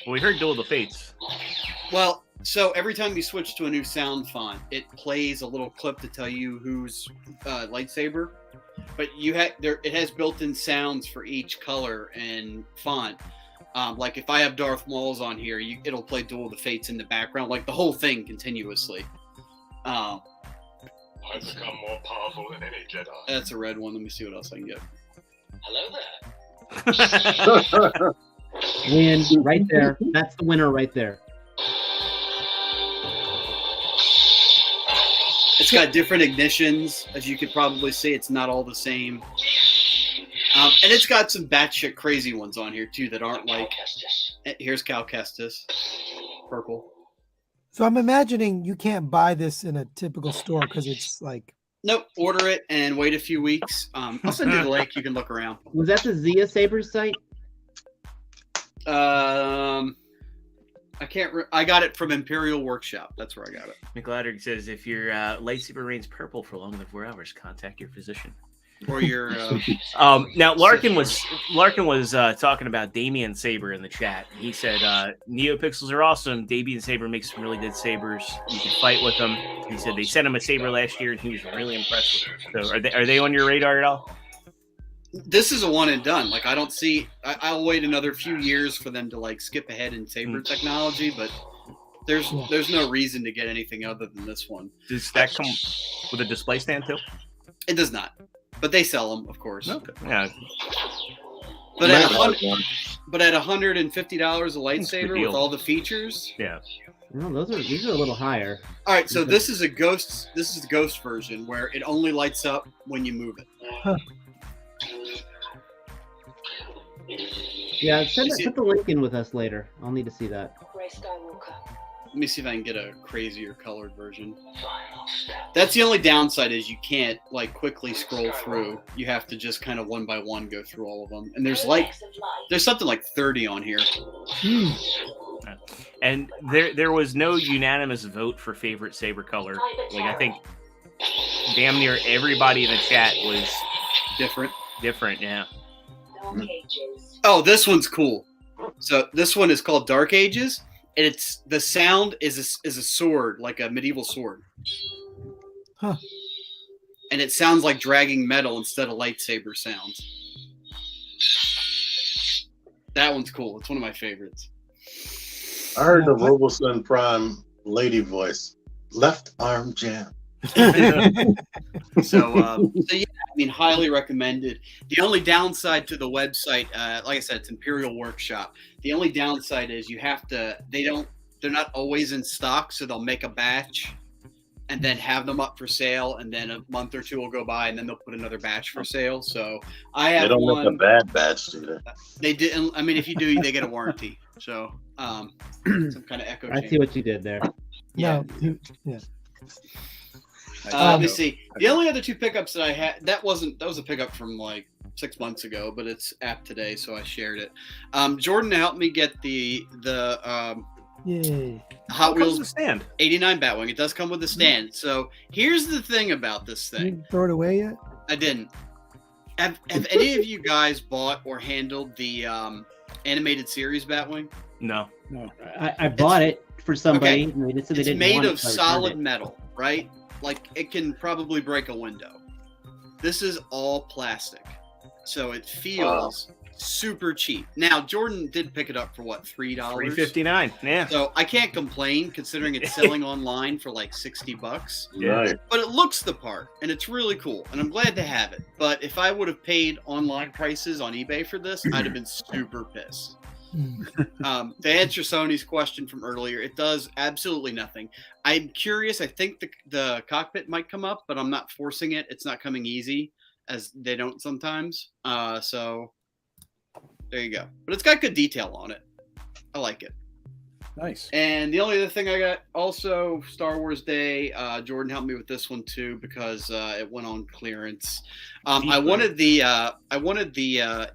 Well, we heard Duel of the Fates. Well, so every time you switch to a new sound font, it plays a little clip to tell you whose lightsaber. But it has built-in sounds for each color and font. Like if I have Darth Maul's on here, it'll play Duel of the Fates in the background, like the whole thing continuously. I've become more powerful than any Jedi. That's a red one. Let me see what else I can get. Hello there. Win right there. That's the winner right there. It's got different ignitions, as you could probably see. It's not all the same. And it's got some batshit crazy ones on here, too, that aren't like... Here's Cal Kestis. Purple. So I'm imagining you can't buy this in a typical store because it's like... Nope. Order it and wait a few weeks. I'll send you the link. You can look around. Was that the Zia Sabers site? I can't. I got it from Imperial Workshop. That's where I got it. McLadder says, if your lightsaber rains purple for longer than 4 hours, contact your physician. Or your. Now Larkin was talking about Damien Saber in the chat. He said Neopixels are awesome. Damien Saber makes some really good sabers. You can fight with them. He said they sent him a saber last year and he was really impressed with it. So are they on your radar at all? This is a one and done. Like I don't see. I'll wait another few years for them to like skip ahead in saber technology, but there's no reason to get anything other than this one. Does that come with a display stand too? It does not, but they sell them, of course. Okay. Yeah. But at $150 a lightsaber with all the features. Yeah. No, these are a little higher. All right, so this is the ghost version where it only lights up when you move it. Huh. Yeah, put the link in with us later. I'll need to see that. Let me see if I can get a crazier colored version. That's the only downside is you can't like quickly scroll through. You have to just kind of one by one go through all of them. And there's something like 30 on here. And there was no unanimous vote for favorite saber color. Like I think damn near everybody in the chat was different. Yeah. Oh, this one's cool. So this one is called Dark Ages, and the sound is a sword, like a medieval sword. Huh. And it sounds like dragging metal instead of lightsaber sounds. That one's cool. It's one of my favorites. I heard the RoboSun Prime lady voice. Left arm jam. So yeah, I mean, highly recommended. The only downside to the website, like I said, it's Imperial Workshop. The only downside is they're not always in stock, so they'll make a batch and then have them up for sale, and then a month or two will go by, and then they'll put another batch for sale. So I have one. They don't make a bad batch, do they? They didn't. I mean, if you do, they get a warranty. So some kind of echo chamber. I see what you did there. Yeah. Yeah. Let me see. The only other two pickups that I had, that was a pickup from like 6 months ago, but it's app today, so I shared it. Jordan helped me get the Yay. Hot Wheels stand 89 Batwing. It does come with a stand. So here's the thing about this You thing. didn't throw it away yet? I didn't. Have any of you guys bought or handled the animated series Batwing? No. I bought it for somebody. Okay. And they said they It's didn't made want it, of so I returned solid it. metal, right? Like it can probably break a window. This is all plastic, so it feels super cheap. Now Jordan did pick it up for what, $3? $3.59. Yeah. So I can't complain considering it's selling online for like $60. Right. But it looks the part, and it's really cool, and I'm glad to have it. But if I would have paid online prices on eBay for this, I'd have been super pissed. To answer Sony's question from earlier, it does absolutely nothing. I'm curious. I think the cockpit might come up, but I'm not forcing it. It's not coming easy, as they don't sometimes. So there you go. But it's got good detail on it. I like it. Nice. And the only other thing I got, also Star Wars Day. Jordan helped me with this one too because it went on clearance. I wanted the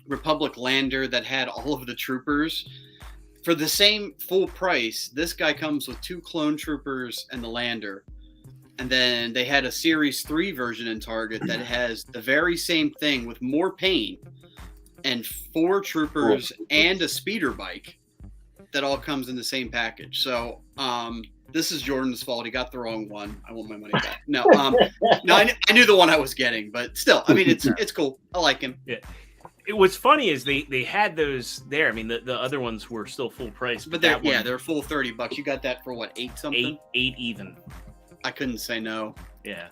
Republic Lander that had all of the troopers for the same full price. This guy comes with 2 clone troopers and the Lander, and then they had a Series 3 version in Target that has the very same thing with more paint and 4 troopers and a speeder bike that all comes in the same package. So this is Jordan's fault. He got the wrong one. I want my money back. No, I knew the one I was getting, but still, I mean, it's cool. I like him. Yeah. What's funny is they had those there. I mean, the other ones were still full price, But that one, they're full $30. You got that for what, 8 something? eight even. I couldn't say no. Yeah.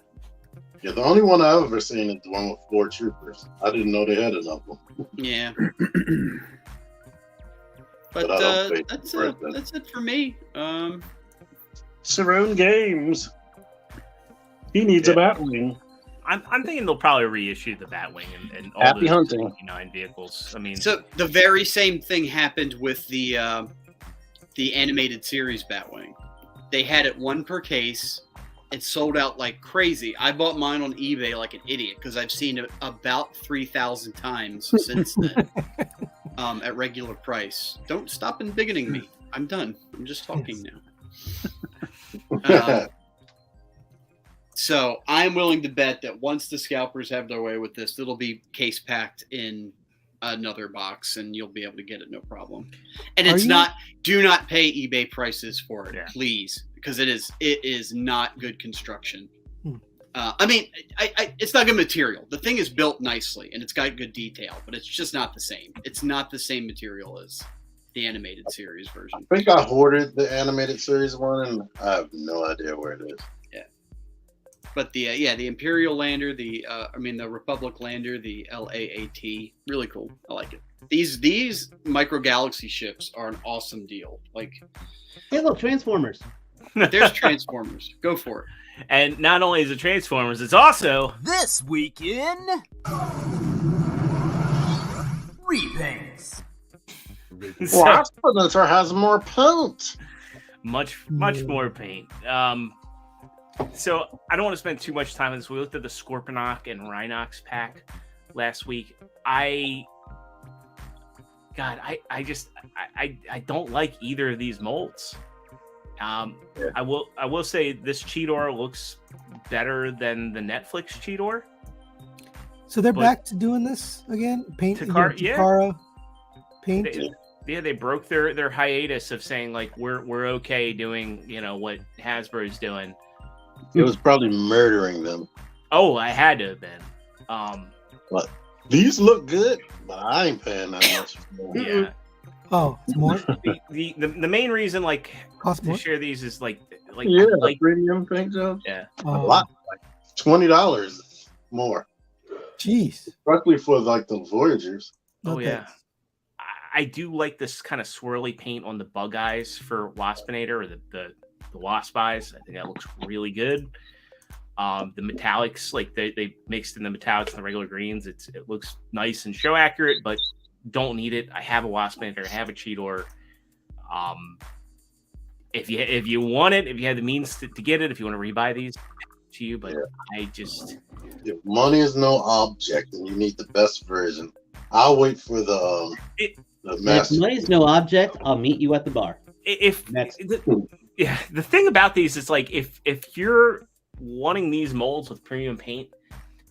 Yeah, the only one I've ever seen is the one with 4 troopers. I didn't know they had enough of them. Yeah. But But I don't think that's it's worth it. that's it for me. Surround Games. He needs a Batwing. I'm thinking they'll probably reissue the Batwing and all Happy those hunting. 29 vehicles. I mean, So the very same thing happened with the animated series Batwing. They had it 1 per case. It sold out like crazy. I bought mine on eBay like an idiot because I've seen it about 3,000 times since then at regular price. Don't stop embiggening me. I'm done. I'm just talking now. So I'm willing to bet that once the scalpers have their way with this, it'll be case packed in another box and you'll be able to get it no problem. And it's do not pay eBay prices for it, please, because it is not good construction. I mean, it's not good material. The thing is built nicely and it's got good detail, but it's just not the same. It's not the same material as the animated series version. I think I hoarded the animated series one, and I have no idea where it is. Yeah, but the Imperial Lander, the Republic Lander, the LAAT, really cool. I like it. These micro galaxy ships are an awesome deal. Like, hey, look, Transformers. There's Transformers. Go for it. And not only is it Transformers, it's also This week in repaints. Waspinator has more paint. much more paint. So I don't want to spend too much time on this. We looked at the Scorponok and Rhinox pack last week. I don't like either of these molds. I will say this Cheetor looks better than the Netflix Cheetor. So they're back to doing this again? Paint Takara paint? They broke their hiatus of saying like we're okay doing what Hasbro's doing. It was probably murdering them. Oh, I had to have been. But these look good, but I ain't paying that much for them. Yeah. Oh, it's more. The main reason Cost to more? share these is like premium paint jobs. Yeah. A lot, like $20 more. Jeez. Especially for like the Voyagers. Oh yeah. I do like this kind of swirly paint on the bug eyes for Waspinator, or the wasp eyes. I think that looks really good. The metallics, like they mixed in the metallics and the regular greens. It looks nice and show accurate, but don't need it. I have a Waspinator, I have a Cheetor. If you want it, if you have the means to get it, if you want to rebuy these, to you. But I just, if money is no object and you need the best version, I'll wait for the master. If money's no object, I'll meet you at the bar. The thing about these is like if you're wanting these molds with premium paint,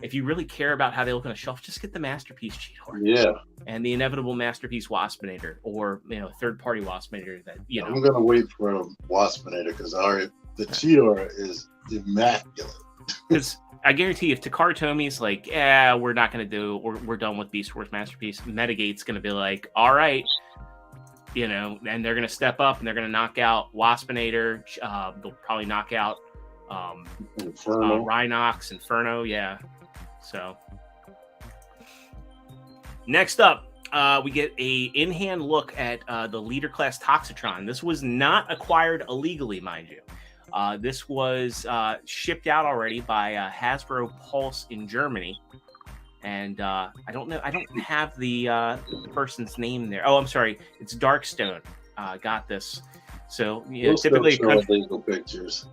if you really care about how they look on a shelf, just get the Masterpiece Cheetor. Yeah. And the inevitable Masterpiece Waspinator, or third-party Waspinator that I'm gonna wait for a Waspinator because the Cheetor is immaculate. Because I guarantee you, if Takara Tomi's like, we're not gonna do, we're done with Beast Wars Masterpiece, Metagate's gonna be like, all right, and they're gonna step up and they're gonna knock out Waspinator. They'll probably knock out Rhinox, Inferno, yeah. So next up, we get a in-hand look at the Leader Class Toxitron. This was not acquired illegally, mind you. This was shipped out already by Hasbro Pulse in Germany. And I don't know. I don't have the person's name there. Oh, I'm sorry. It's Darkstone. Got this. So typically legal pictures.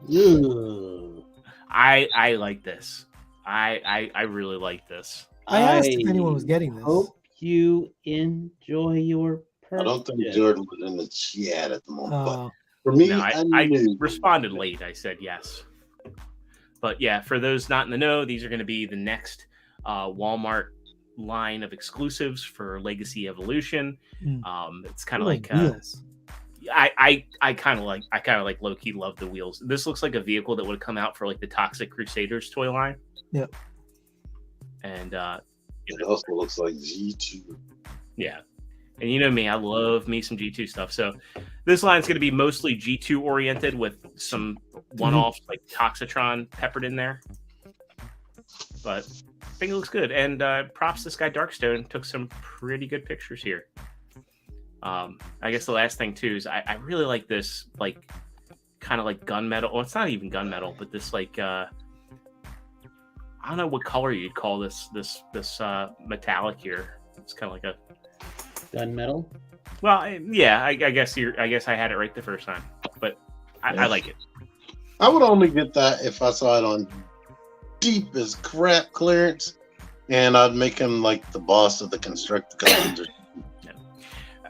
I like this. I really like this. I asked if anyone was getting this. Hope you enjoy your purchase. I don't think Jordan was in the chat at the moment. But for me, No, I responded late. I said yes. But yeah, for those not in the know, these are going to be the next Walmart line of exclusives for Legacy Evolution. It's kind of like I kind of like low key love the wheels. This looks like a vehicle that would have come out for like the Toxic Crusaders toy line. Yep. And It also looks like G2. Yeah. And you know me, I love me some G2 stuff. So this line's going to be mostly G2 oriented with some one-offs like Toxitron peppered in there. But I think it looks good. And props to this guy Darkstone, took some pretty good pictures here. I guess the last thing too is I really like this like kind of like gunmetal. Well, it's not even gunmetal, but this like I don't know what color you'd call this metallic here. It's kind of like a gunmetal. Well, yeah, I guess I had it right the first time, but I like it. I would only get that if I saw it on deep as crap clearance, and I'd make him like the boss of the Constructicons.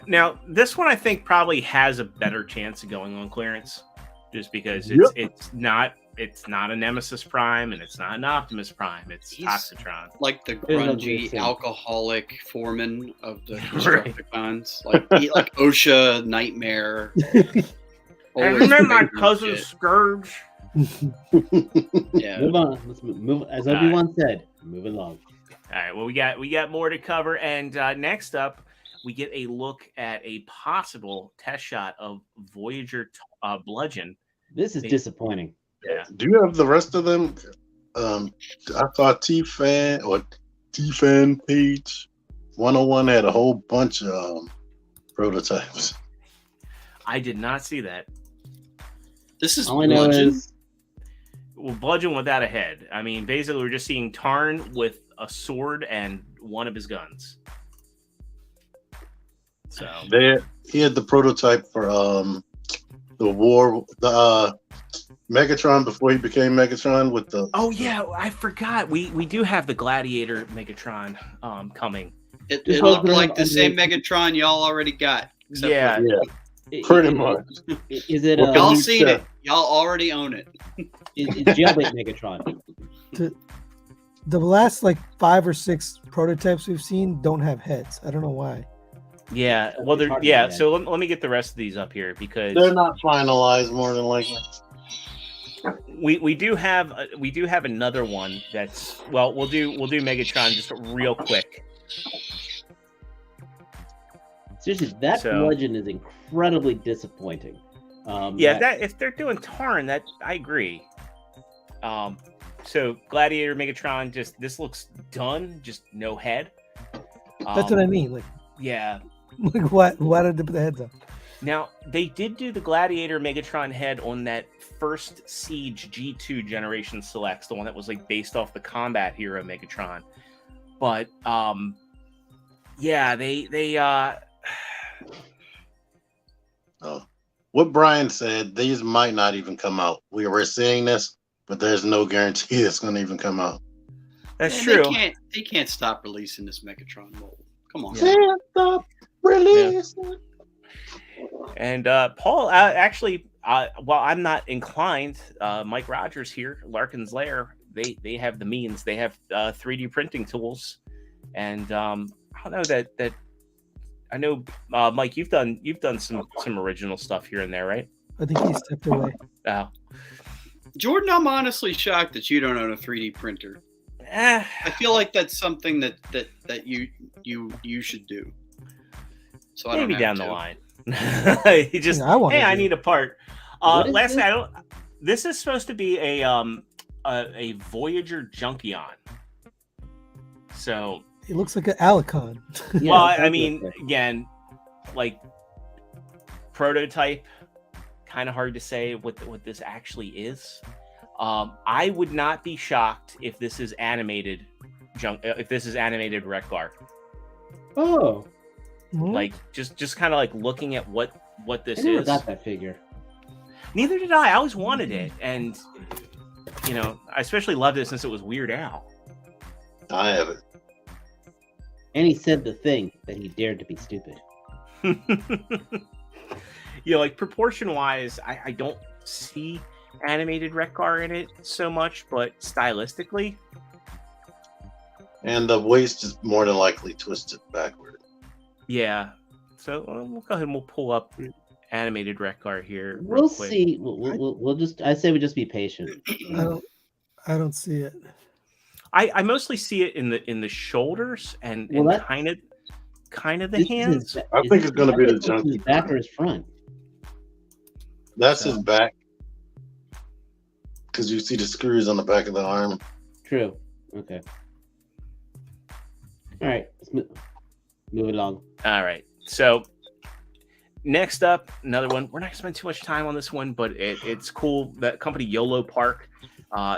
Now, this one I think probably has a better chance of going on clearance, just because it's not a Nemesis Prime and it's not an Optimus Prime. It's Toxitron. Like the grungy alcoholic foreman of the Constructicons, like OSHA Nightmare. I remember my cousin Scourge. Yeah. Move on. Let's move. As Obi-Wan said, move along. All right. Well, we got more to cover, and next up, we get a look at a possible test shot of Voyager Bludgeon. This is disappointing. Yeah. Do you have the rest of them? I thought T-Fan page 101 had a whole bunch of prototypes. I did not see that. This is all I know is Bludgeon without a head. I mean, basically, we're just seeing Tarn with a sword and one of his guns. So he had the prototype for the Megatron before he became Megatron with the. Oh yeah, I forgot. We do have the Gladiator Megatron coming. It looked like the same Megatron y'all already got. Yeah, pretty much. Is it? Y'all seen it? Y'all already own it. It's Jailbait Megatron. The last like 5 or 6 prototypes we've seen don't have heads. I don't know why. Yeah, well, So let me get the rest of these up here because they're not finalized. More than likely, we do have another one that's we'll do Megatron just real quick. Seriously, that Bludgeon is incredibly disappointing. If they're doing Tarn, that I agree. So Gladiator Megatron, this looks done, just no head. That's what I mean. Like, yeah. Like what? Why did they put the heads up? Now they did do the Gladiator Megatron head on that first Siege G2 generation selects, the one that was like based off the combat hero Megatron. But what Brian said, these might not even come out. We were seeing this, but there's no guarantee it's going to even come out. That's true. They can't stop releasing this Megatron mold. Come on. Can't stop releasing. Yeah. And Paul, actually, while I'm not inclined, Mike Rogers here, Larkin's Lair, they have the means. They have 3D printing tools, and I don't know that. I know, Mike, you've done some original stuff here and there, right? I think he stepped away. Oh. Jordan, I'm honestly shocked that you don't own a 3D printer. I feel like that's something that you should do. So maybe down the line. He just I need a part. Lastly, this is supposed to be a Voyager Junkion. So it looks like an Alicon. Well, I mean, again, like prototype, kind of hard to say what this actually is. I would not be shocked if this is animated Rekgar. Oh. Like just kind of like looking at what this I never is. got that figure. Neither did I. I always wanted it, and I especially loved it since it was Weird Al. I have it. And he said the thing that he dared to be stupid. Like proportion wise, I don't see animated Rekgar in it so much, but stylistically. And the waist is more than likely twisted backward. Yeah. So we'll go ahead and we'll pull up animated Rekgar here. We'll see. We'll just. I say we just be patient. I don't see it. I mostly see it in the shoulders and kind of the hands. I think it's going to be the junkie. His back or his front. That's his back. Because you see the screws on the back of the arm. True. Okay. All right. Let's move along. All right. So next up, another one. We're not going to spend too much time on this one, but it's cool. That company YOLO Park,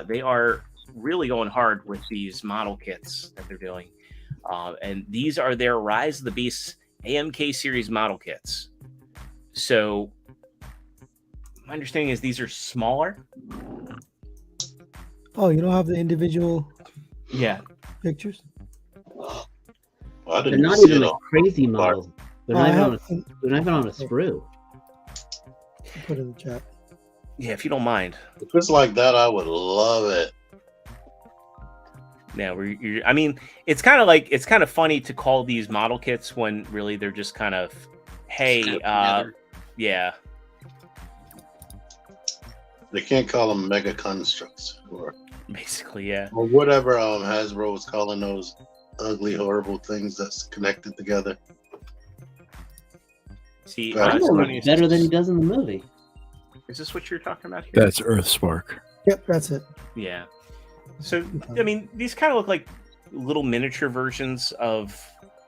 they are really going hard with these model kits that they're doing. And these are their Rise of the Beasts AMK series model kits. So my understanding is these are smaller. Oh, you don't have the individual pictures? Well, They're not even like crazy models. They're not even on a sprue. I'll put it in the chat. Yeah, if you don't mind. If it's like that, I would love it. Yeah, I mean, it's kind of funny to call these model kits when really they're just kind of, hey, yeah. They can't call them mega constructs or basically, yeah, or whatever Hasbro was calling those ugly, horrible things that's connected together. See, better than he does in the movie. Is this what you're talking about here? That's Earthspark. Yep, that's it. Yeah. So, I mean, these kind of look like little miniature versions of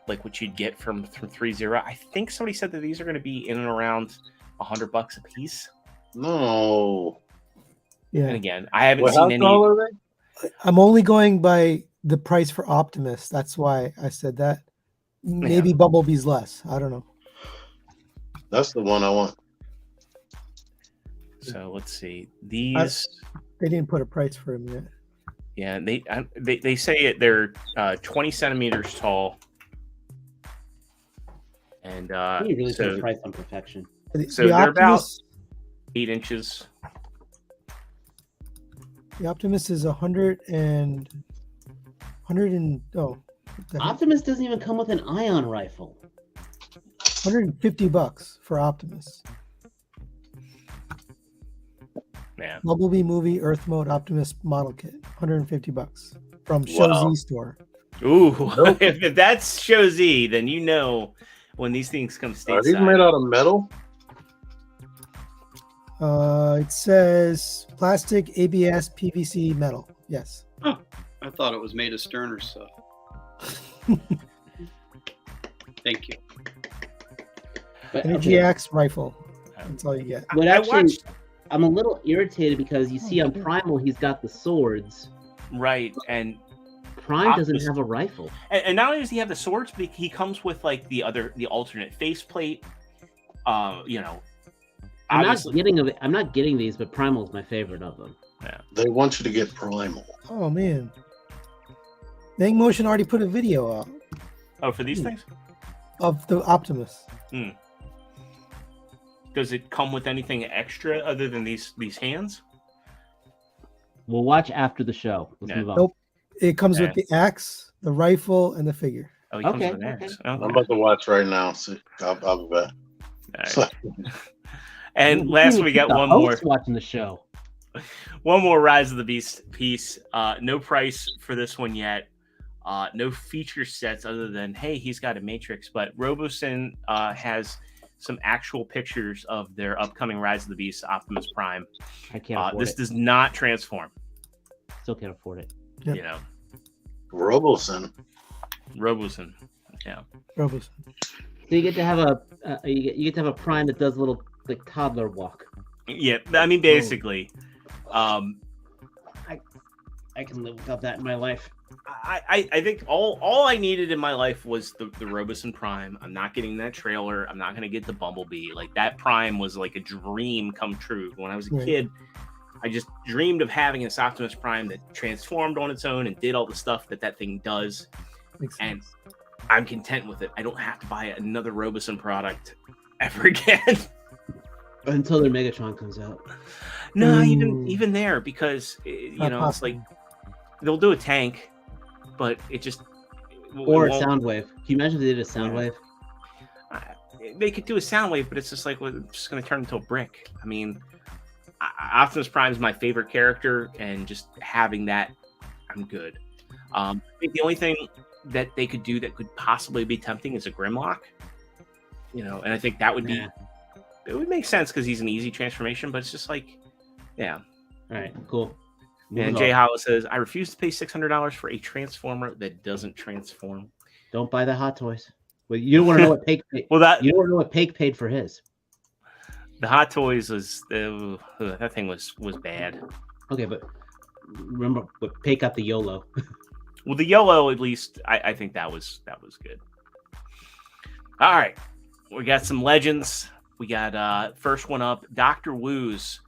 like what you'd get from 3.0. I think somebody said that these are going to be in and around $100 a piece. No. Yeah. And again, I haven't seen any. How are they? I'm only going by the price for Optimus. That's why I said that. Maybe Bumblebee's less. I don't know. That's the one I want. So let's see. These. They didn't put a price for him yet. Yeah, they say they're 20 centimeters tall. And you really put a price on perfection. So they're about 8 inches. The Optimus is 100 and Optimus doesn't even come with an ion rifle. $150 for Optimus. Man. Bumblebee movie Earth Mode Optimus model kit, $150 from Show Z store. Ooh, if that's Show Z, then you know when these things come stateside. Are these made out of metal? It says plastic, ABS, PVC, metal. Yes. Oh, I thought it was made of Sterner stuff. Thank you. Energy Axe rifle. That's all you get. But actually, I'm a little irritated because you see on Primal he's got the swords. Right, and Prime doesn't have a rifle. And not only does he have the swords, but he comes with like the alternate faceplate. I'm not getting these, but Primal is my favorite of them. Yeah. They want you to get Primal. Oh man. Bang Motion already put a video out. Oh, for these things? Of the Optimus. Does it come with anything extra other than these hands? We'll watch after the show. Let's move on. Nope. It comes with the axe, the rifle, and the figure. Oh, he comes with an axe. Okay. I'm about to watch right now. See, I'll be back. Right. And last we got one more. Watching the show. One more Rise of the Beast piece. No price for this one yet. No feature sets other than, hey, he's got a Matrix. But Robosen has some actual pictures of their upcoming Rise of the Beast Optimus Prime. I can't afford this it. does not transform. Still can't afford it. Yep. You know. Robosen. Yeah. Robosen. So you get to have you get to have a Prime that does a little like toddler walk. Yeah, I mean basically. I can live without that in my life. I think all I needed in my life was the Robosen Prime. I'm not getting that trailer. I'm not going to get the Bumblebee. Like that Prime was like a dream come true. When I was a kid, I just dreamed of having this Optimus Prime that transformed on its own and did all the stuff that thing does. And I'm content with it. I don't have to buy another Robosen product ever again. Until their Megatron comes out. No, even there, because it's like they'll do a tank, but it just or a Soundwave. Can you imagine if they did a Soundwave? They could do a Soundwave, but it's just like it's just going to turn into a brick. I mean, Optimus Prime is my favorite character, and just having that, I'm good. I think the only thing that they could do that could possibly be tempting is a Grimlock. You know, and I think that would be it would make sense because he's an easy transformation, but it's just like, yeah. All right, cool. And Jay Hollis says, I refuse to pay $600 for a transformer that doesn't transform. Don't buy the Hot Toys. Well, you don't want to know what Pake paid. Well, that you don't know what Pake paid for his. The Hot Toys was that thing was bad. Okay, but remember, but Pake got the YOLO. Well, the YOLO, at least, I think that was good. All right, we got some legends. We got first one up, Dr. Wu's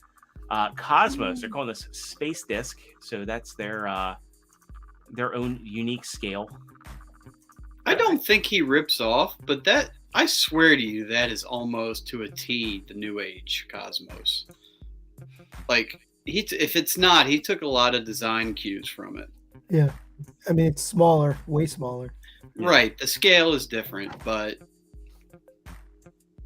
Cosmos. They're calling this Space Disc, so that's their own unique scale. I don't think he rips off, but that I swear to you, that is almost to a T the New Age Cosmos. Like if it's not, he took a lot of design cues from it. Yeah, I mean it's smaller, way smaller. Right, the scale is different, but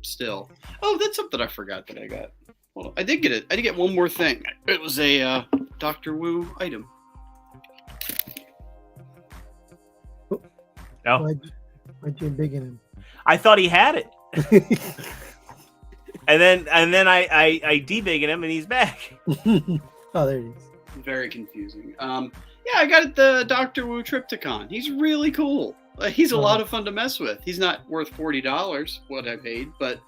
still. Oh, that's something I forgot that I got. Well, I did get it. I did get one more thing. It was a Dr. Wu item. Oh, why'd you big in him? I thought he had it, and then I debiggen him and he's back. Oh, there he is. Very confusing. Yeah, I got the Dr. Wu Triptychon. He's really cool. He's a lot of fun to mess with. He's not worth $40, what I paid, but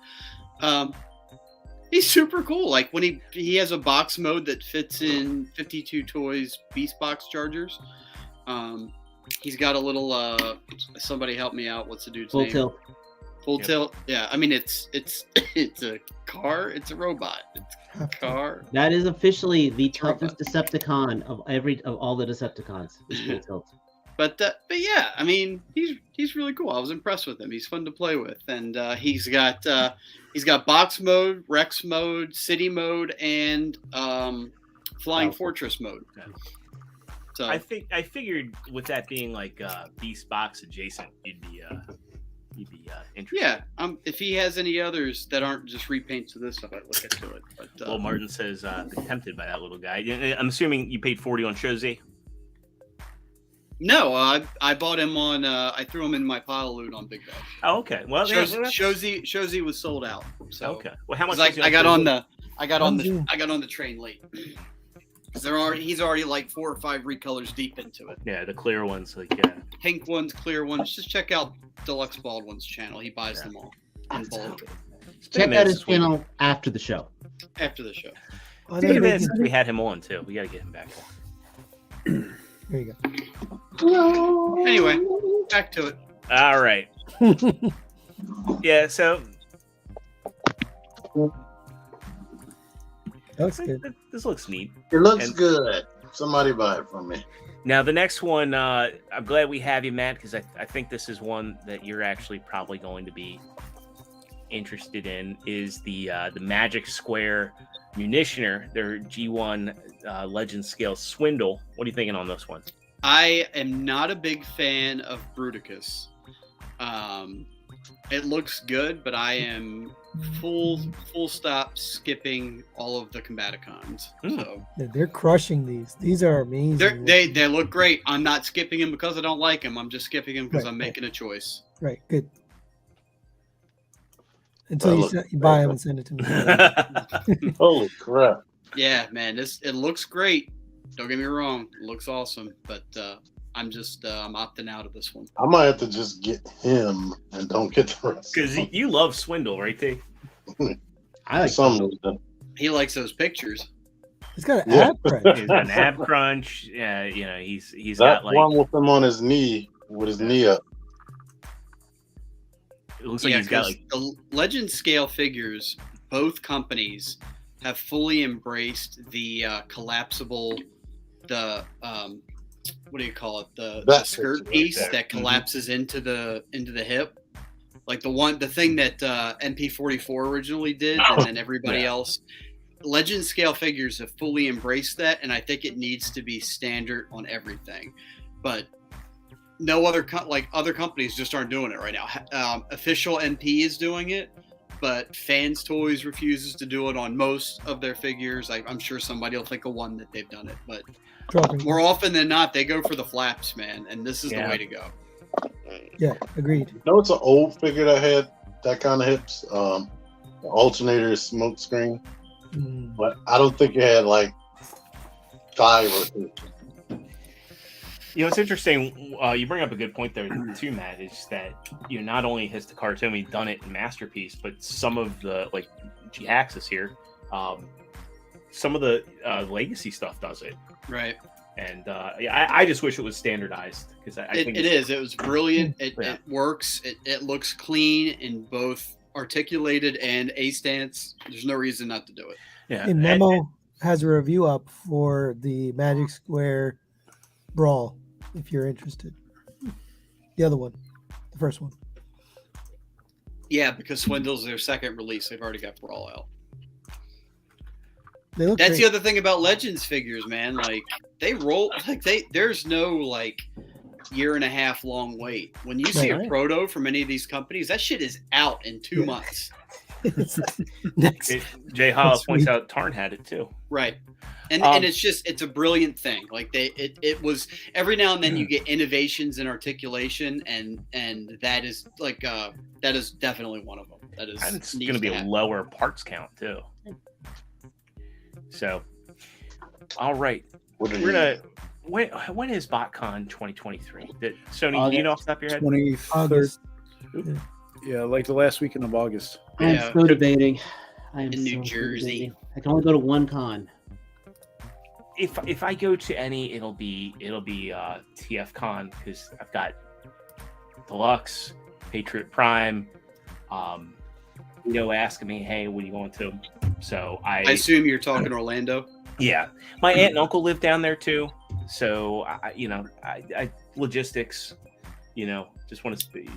he's super cool. Like when he has a box mode that fits in 52 Toys Beast Box chargers. He's got a little somebody help me out. What's the dude's name? Full tilt. Yeah, I mean it's a car. It's a robot. It's a car. That is officially the toughest Decepticon of all the Decepticons. Is Full Tilt. But yeah, I mean he's really cool. I was impressed with him. He's fun to play with, and he's got box mode, Rex mode, city mode, and flying fortress mode. Okay. So I figured with that being like Beast Box adjacent, you'd be interested. Yeah, if he has any others that aren't just repaints of this stuff, I'd look into it. But well, Martin says been tempted by that little guy. I'm assuming you paid $40 on Shozi. No, I bought him on. I threw him in my pile of loot on Big Bash. Oh, okay. Well, Shozi was sold out. So okay. Well, how much? I got on the train late. He's already like 4 or 5 recolors deep into it. Yeah, the clear ones, like pink ones, clear ones. Just check out Deluxe Baldwin's channel. He buys them all in bulk. Check out his channel after the show. After the show. We had him on too. We got to get him back on. There you go. Anyway, back to it. All right. Yeah. So. That looks good. This looks neat. It looks good. Somebody buy it from me. Now, the next one, I'm glad we have you, Matt, because I think this is one that you're actually probably going to be interested in, is the Magic Square Munitioner, their G1 Legend Scale Swindle. What are you thinking on this one? I am not a big fan of Bruticus. It looks good, but I am full stop skipping all of the Combaticons. So they're crushing these. These are amazing. They look great. I'm not skipping them because I don't like them. I'm just skipping them because I'm making a choice. Right. Good. Until you buy them and send it to me. Holy crap! Yeah, man, it looks great. Don't get me wrong, it looks awesome, but I'm opting out of this one. I might have to just get him and don't get the rest. Because you love Swindle, right, T? I like some. He likes those pictures. He's got an ab crunch. He's got an ab crunch. Yeah, he's that got like one with him on his knee, with his knee up. It looks like he's got like the Legend Scale figures. Both companies have fully embraced the collapsible, what do you call it? The skirt piece that collapses into the hip, like the thing that MP44 originally did, and then everybody else. Legend Scale figures have fully embraced that, and I think it needs to be standard on everything. But no other other companies just aren't doing it right now. Official MP is doing it, but Fans Toys refuses to do it on most of their figures. I'm sure somebody will think of one that they've done it, but Trophy. More often than not, they go for the flaps, man, and this is the way to go. Yeah, agreed. You know, it's an old figure that had that kind of hips. The alternator is smoke screen, but I don't think it had like thigh rotation. You know, it's interesting. You bring up a good point there too, Matt. Is that not only has the Takatomi done it in Masterpiece, but some of the like G-Axis here, some of the legacy stuff does it. Right. And I just wish it was standardized because I think it is. It was brilliant. It works. It looks clean in both articulated and A stance. There's no reason not to do it. Yeah. And Memo has a review up for the Magic Square Brawl, if you're interested. The other one, the first one. Yeah, because Swindle's their second release. They've already got Brawl out. That's great. The other thing about Legends figures, man. Like they roll, like there's no like year and a half long wait. When you see a proto from any of these companies, that shit is out in 2 months. Jay Hollow points out Tarn had it too. Right. And it's a brilliant thing. Like it was every now and then you get innovations in articulation and that is like that is definitely one of them. That is and it's going to be a lower parts count too. So, all right, we're gonna. When is BotCon 2023? Sony, do you know off the top of your head? 23rd. Yeah, like the last weekend of August. I'm so debating. I am in New Jersey. Debating. I can only go to one con. If I go to any, it'll be TF Con because I've got Deluxe, Patriot Prime. Asking me, hey, what are you going to? So I assume you're talking Orlando. Yeah, my aunt and uncle live down there too. So I logistics, just want to see.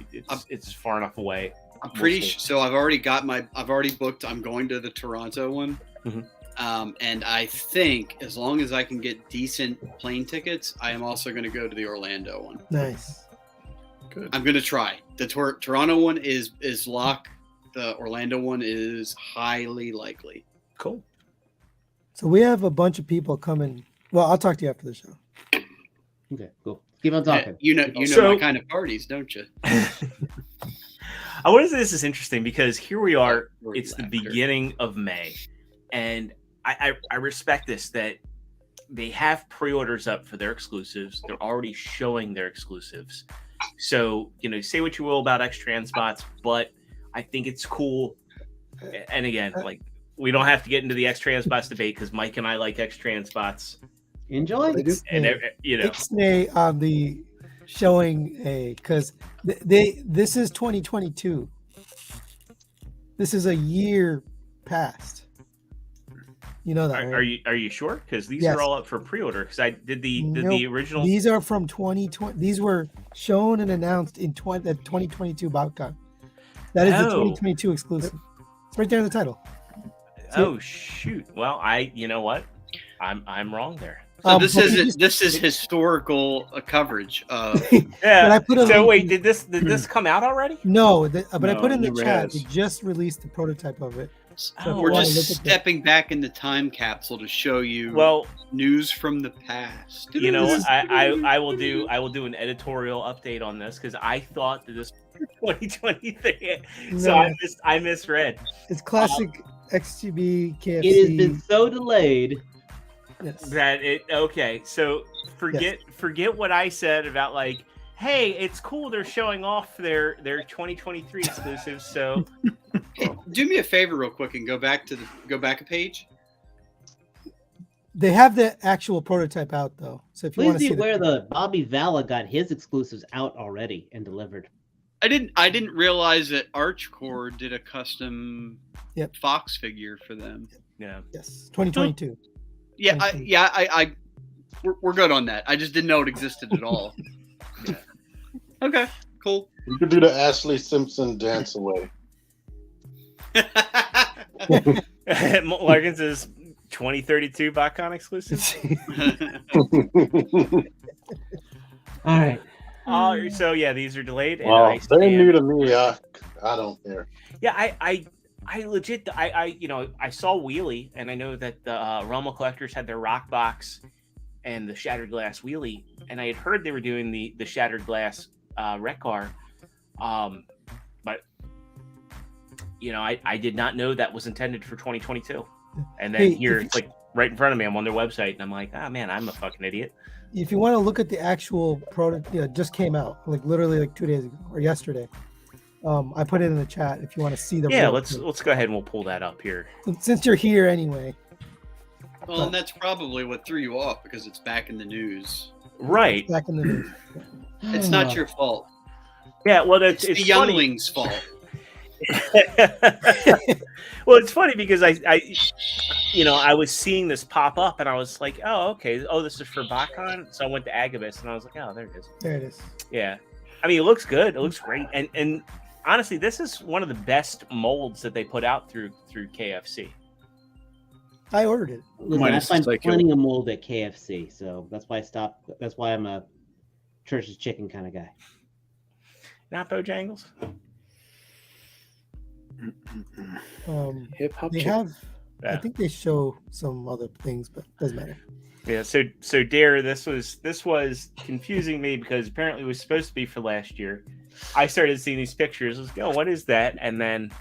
It's far enough away. I'm pretty sure. So I've already booked. I'm going to the Toronto one. Mm-hmm. And I think as long as I can get decent plane tickets, I am also going to go to the Orlando one. Nice. Good. I'm going to try. The Toronto one is locked. The Orlando one is highly likely. Cool. So we have a bunch of people coming. Well, I'll talk to you after the show. Okay, cool. Keep on talking. You know my kind of parties, don't you? I want to say this is interesting because here we are. It's the beginning of May, and I respect this that they have pre-orders up for their exclusives. They're already showing their exclusives. So say what you will about X-Transbots, but I think it's cool. And again, like we don't have to get into the X-Transbots debate because Mike and I like X-Transbots. Enjoy. And Ixnay on the showing because this is 2022. This is a year past. You know that, right? Are you sure? Because these are all up for pre-order. Because I did the original. These are from 2020. These were shown and announced in the 2022 BotCon. That is the 2022 exclusive. It's right there in the title. Shoot! Well, you know what? I'm wrong there. So this is historical coverage of. Yeah. Wait, did this come out already? No, but I put in the chat. It just released the prototype of it. So we're just stepping back in the time capsule to show you news from the past. You know what? I will do an editorial update on this because I thought that this was 2023. So I misread. It's classic XGB KFC. It has been so delayed. Yes. So forget what I said about like, hey, it's cool they're showing off their 2023 exclusives. So hey, do me a favor real quick and go back a page. They have the actual prototype out though. So if you want to see where the Bobby Vala got his exclusives out already and delivered. I didn't realize that Archcore did a custom Fox figure for them. Yeah. Yes. 2022. Yeah, we're good on that. I just didn't know it existed at all. Yeah. Okay, cool. You could do the Ashley Simpson dance away. Larkins is 2032 BotCon exclusive. All right. So these are delayed. Well, they're new to me. I don't care. Yeah, I legit, I saw Wheelie, and I know that the Realm of Collectors had their rock box, and the shattered glass wheelie, and I had heard they were doing the shattered glass wreck car, but I did not know that was intended for 2022. And then here it's like right in front of me, I'm on their website, and I'm like, oh man, I'm a fucking idiot. If you want to look at the actual product, it just came out like literally like 2 days ago or yesterday. I put it in the chat if you want to see the. Yeah, let's go ahead and we'll pull that up here. Since you're here anyway. Well, and that's probably what threw you off because it's back in the news. Right. Back in the news. It's not your fault. Yeah, well, it's the younglings' fault. Well, it's funny because I was seeing this pop up and I was like, oh, okay. Oh, this is for BotCon. So I went to Agabus and I was like, oh, there it is. There it is. Yeah. I mean, it looks good. It looks great. And honestly, this is one of the best molds that they put out through KFC. I ordered it. Listen, I find plenty of mold at KFC, so that's why I stopped. That's why I'm a Church's Chicken kind of guy. Not Bojangles. Hip hop. They have. I think they show some other things, but it doesn't matter. Yeah. So Dare, this was confusing me because apparently it was supposed to be for last year. I started seeing these pictures. I was like, oh, what is that? And then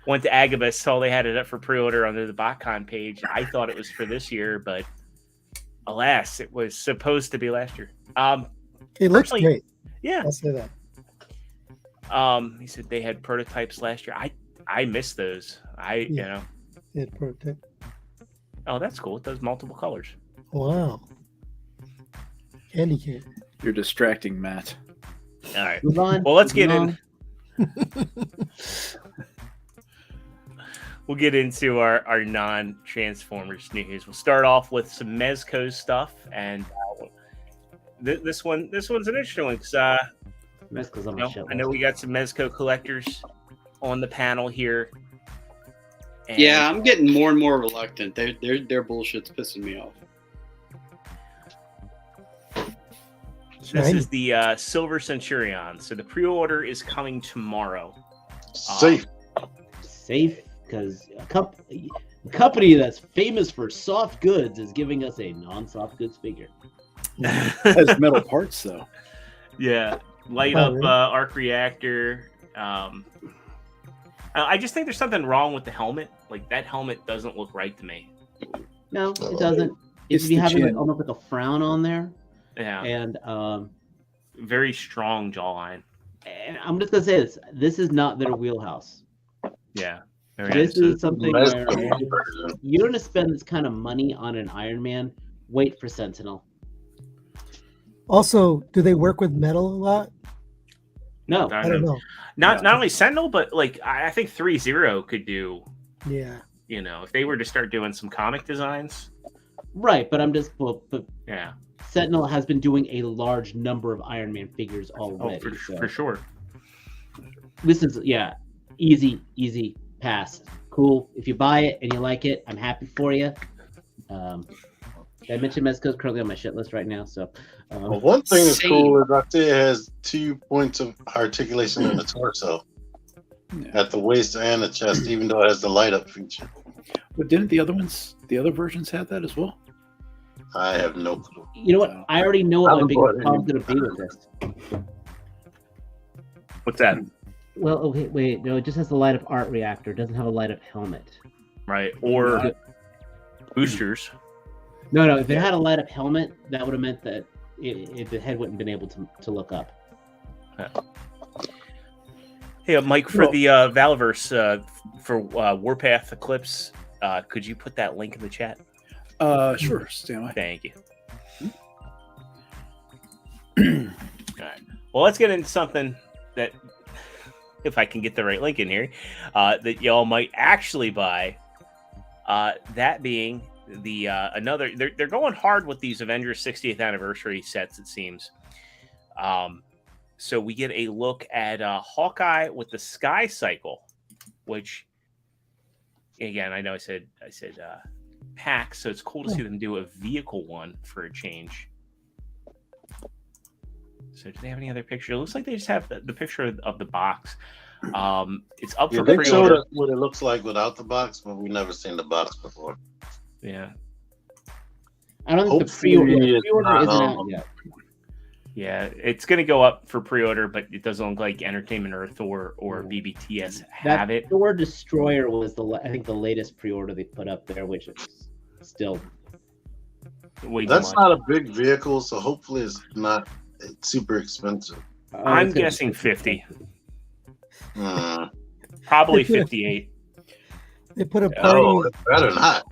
went to Agabus, saw they had it up for pre-order under the BotCon page. I thought it was for this year, but alas, it was supposed to be last year. It looks great. Yeah. I'll say that. He said they had prototypes last year. I missed those. They had prototype. Oh, that's cool. It does multiple colors. Wow. Candy cane. You're distracting, Matt. All right. Move on. Well, let's get in. We'll get into our non-Transformers news. We'll start off with some Mezco stuff, and this one's an interesting one because Mezco's on my shit I know we got some Mezco collectors on the panel here. And yeah, I'm getting more and more reluctant. Their bullshit's pissing me off. This is the Silver Centurion. So the pre-order is coming tomorrow. Safe, because a company that's famous for soft goods is giving us a non-soft goods figure. Has metal parts though. Yeah, light up arc reactor. I just think there's something wrong with the helmet. Like that helmet doesn't look right to me. No, it doesn't. If you have like, almost like a frown on there. Yeah. And very strong jawline. And I'm just gonna say this: this is not their wheelhouse. Yeah. This is something where you don't spend this kind of money on an Iron Man. Wait for Sentinel. Also, do they work with metal a lot? No, I don't know. Not only Sentinel, but like I think 3-0 could do. Yeah. If they were to start doing some comic designs. Right, but I'm just but yeah. Sentinel has been doing a large number of Iron Man figures already. Oh, for sure. This is easy pass. Cool. If you buy it and you like it, I'm happy for you. I mentioned Mezco's currently on my shit list right now. So well, one thing that's cool is I say it has 2 points of articulation in the torso, at the waist and the chest, even though it has the light up feature. But didn't the other versions have that as well? I have no clue. You know what? I already know what my biggest problem's going to be with this. What's that? Well, okay, wait. No, it just has the light up art reactor. It doesn't have a light up helmet. Right. Or boosters. No. If it had a light up helmet, that would have meant that the head wouldn't have been able to look up. Hey, Mike, for the Valverse for Warpath Eclipse, could you put that link in the chat? Sure. Stand by. Thank you. All right. Well, let's get into something that, if I can get the right link in here, that y'all might actually buy. That being the another, they're going hard with these Avengers 60th anniversary sets, it seems. So we get a look at Hawkeye with the Sky Cycle, which, again, I know I said packs, so it's cool to see them do a vehicle one for a change. So do they have any other picture? It looks like they just have the picture of the box. It's up for they pre-order. showed us what it looks like without the box, but we've never seen the box before. Yeah. I don't think the Hopefully pre-order, it's not, isn't out yet. Yeah, it's going to go up for pre-order, but it doesn't look like Entertainment Earth or BBTS have it. Thor Destroyer was I think the latest pre-order they put up there, which is still way too That's much. not a big vehicle, so hopefully it's not super expensive. I'm guessing 50. Hmm. Probably 58. They put a party. Oh, it better not.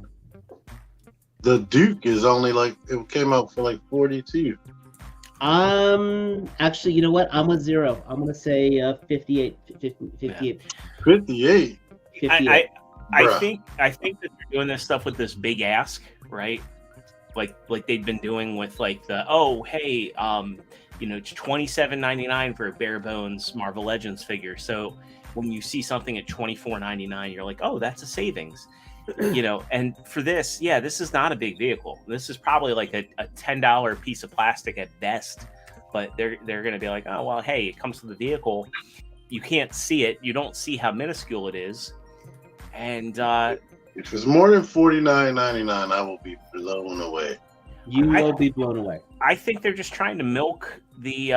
The Duke is only like, it came out for like 42. Actually, you know what? I'm with Zero. I'm gonna say 58. 58. 58. I Bruh. think that they're doing this stuff with this big ask, right? Like they've been doing with like the it's $27.99 for a bare bones Marvel Legends figure. So when you see something at $24.99, you're like, oh, that's a savings. And for this, this is not a big vehicle. This is probably like a $10 piece of plastic at best, but they're going to be like, oh, well, hey, it comes with the vehicle. You can't see it. You don't see how minuscule it is. And if it's more than $49.99, I will be blown away. You will be blown away. I think they're just trying to milk the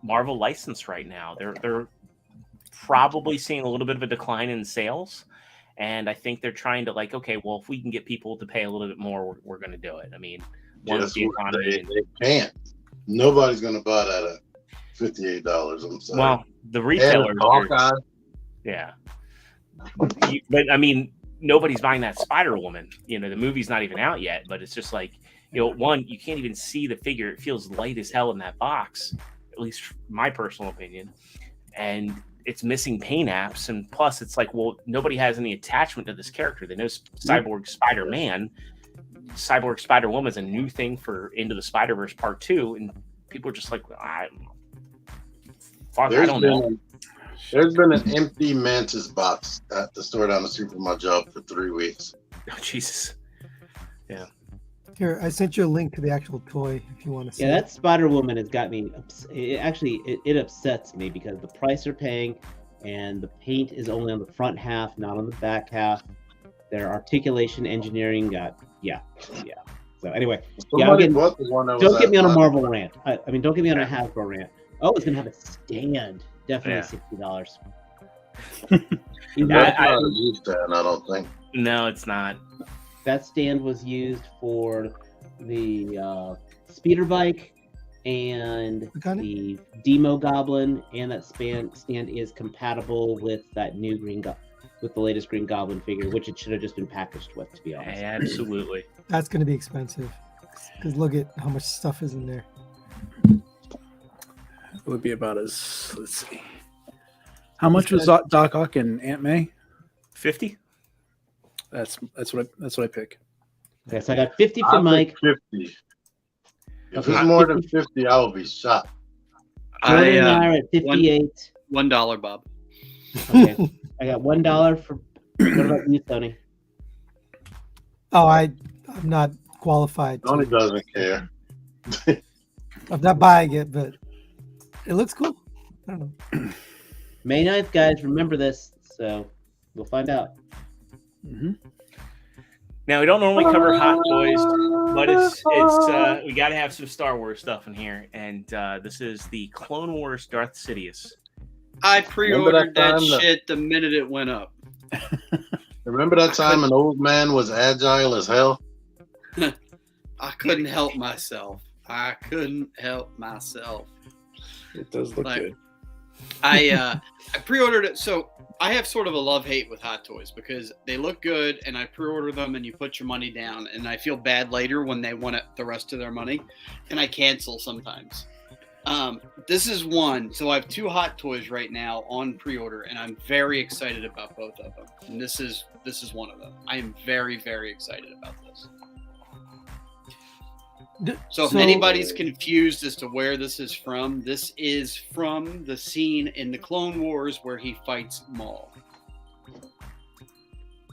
Marvel license right now. They're probably seeing a little bit of a decline in sales. And I think they're trying to like, okay, well, if we can get people to pay a little bit more, we're going to do it. I mean, They can't. Nobody's going to buy that at $58. I'm sorry. Well, the retailers. Yeah. But I mean, nobody's buying that Spider-Woman. The movie's not even out yet, but it's just like, one, you can't even see the figure. It feels light as hell in that box, at least my personal opinion. And it's missing paint apps, and plus it's like, well, nobody has any attachment to this character. They know Cyborg Spider-Man. Cyborg Spider-Woman is a new thing for Into the Spider-Verse Part 2, and people are just like, I don't know. There's been an empty Mantis box at the store down the street from my job for 3 weeks. Oh, Jesus. Yeah. Here, I sent you a link to the actual toy if you want to see. Yeah, that Spider-Woman has got me. It upsets me because the price they're paying, and the paint is only on the front half, not on the back half. Their articulation engineering got So anyway, don't get me on a Marvel rant. I mean, don't get me on a Hasbro rant. Oh, it's gonna have a stand. Definitely $60. I don't think. No, it's not. That stand was used for the speeder bike and the Demo Goblin, and that stand is compatible with that new with the latest Green Goblin figure, which it should have just been packaged with, to be honest. Absolutely. That's going to be expensive because look at how much stuff is in there. It would be about let's see. How much was Doc Ock and Aunt May? 50. That's what I pick. Okay, so I got 50 for Mike. 50. If it's more than 50, I will be shocked. Jordan and I are at 58. $1, Bob. Okay, I got $1 for. What about you, Tony? Oh, I'm not qualified. Tony doesn't care. I'm not buying it, but it looks cool. I don't know. May 9th, guys. Remember this. So we'll find out. Mm-hmm. Now we don't normally cover Hot Toys, but it's we got to have some Star Wars stuff in here, and this is the Clone Wars Darth Sidious. I pre-ordered that shit the minute it went up. Remember that time an old man was agile as hell? I couldn't help myself. It does look good. I pre-ordered it. So I have sort of a love-hate with Hot Toys because they look good and I pre-order them and you put your money down and I feel bad later when they want the rest of their money and I cancel sometimes. This is one. So I have 2 Hot Toys right now on pre-order and I'm very excited about both of them. And this is one of them. I am very, very excited about this. So if anybody's confused as to where this is from the scene in the Clone Wars where he fights Maul.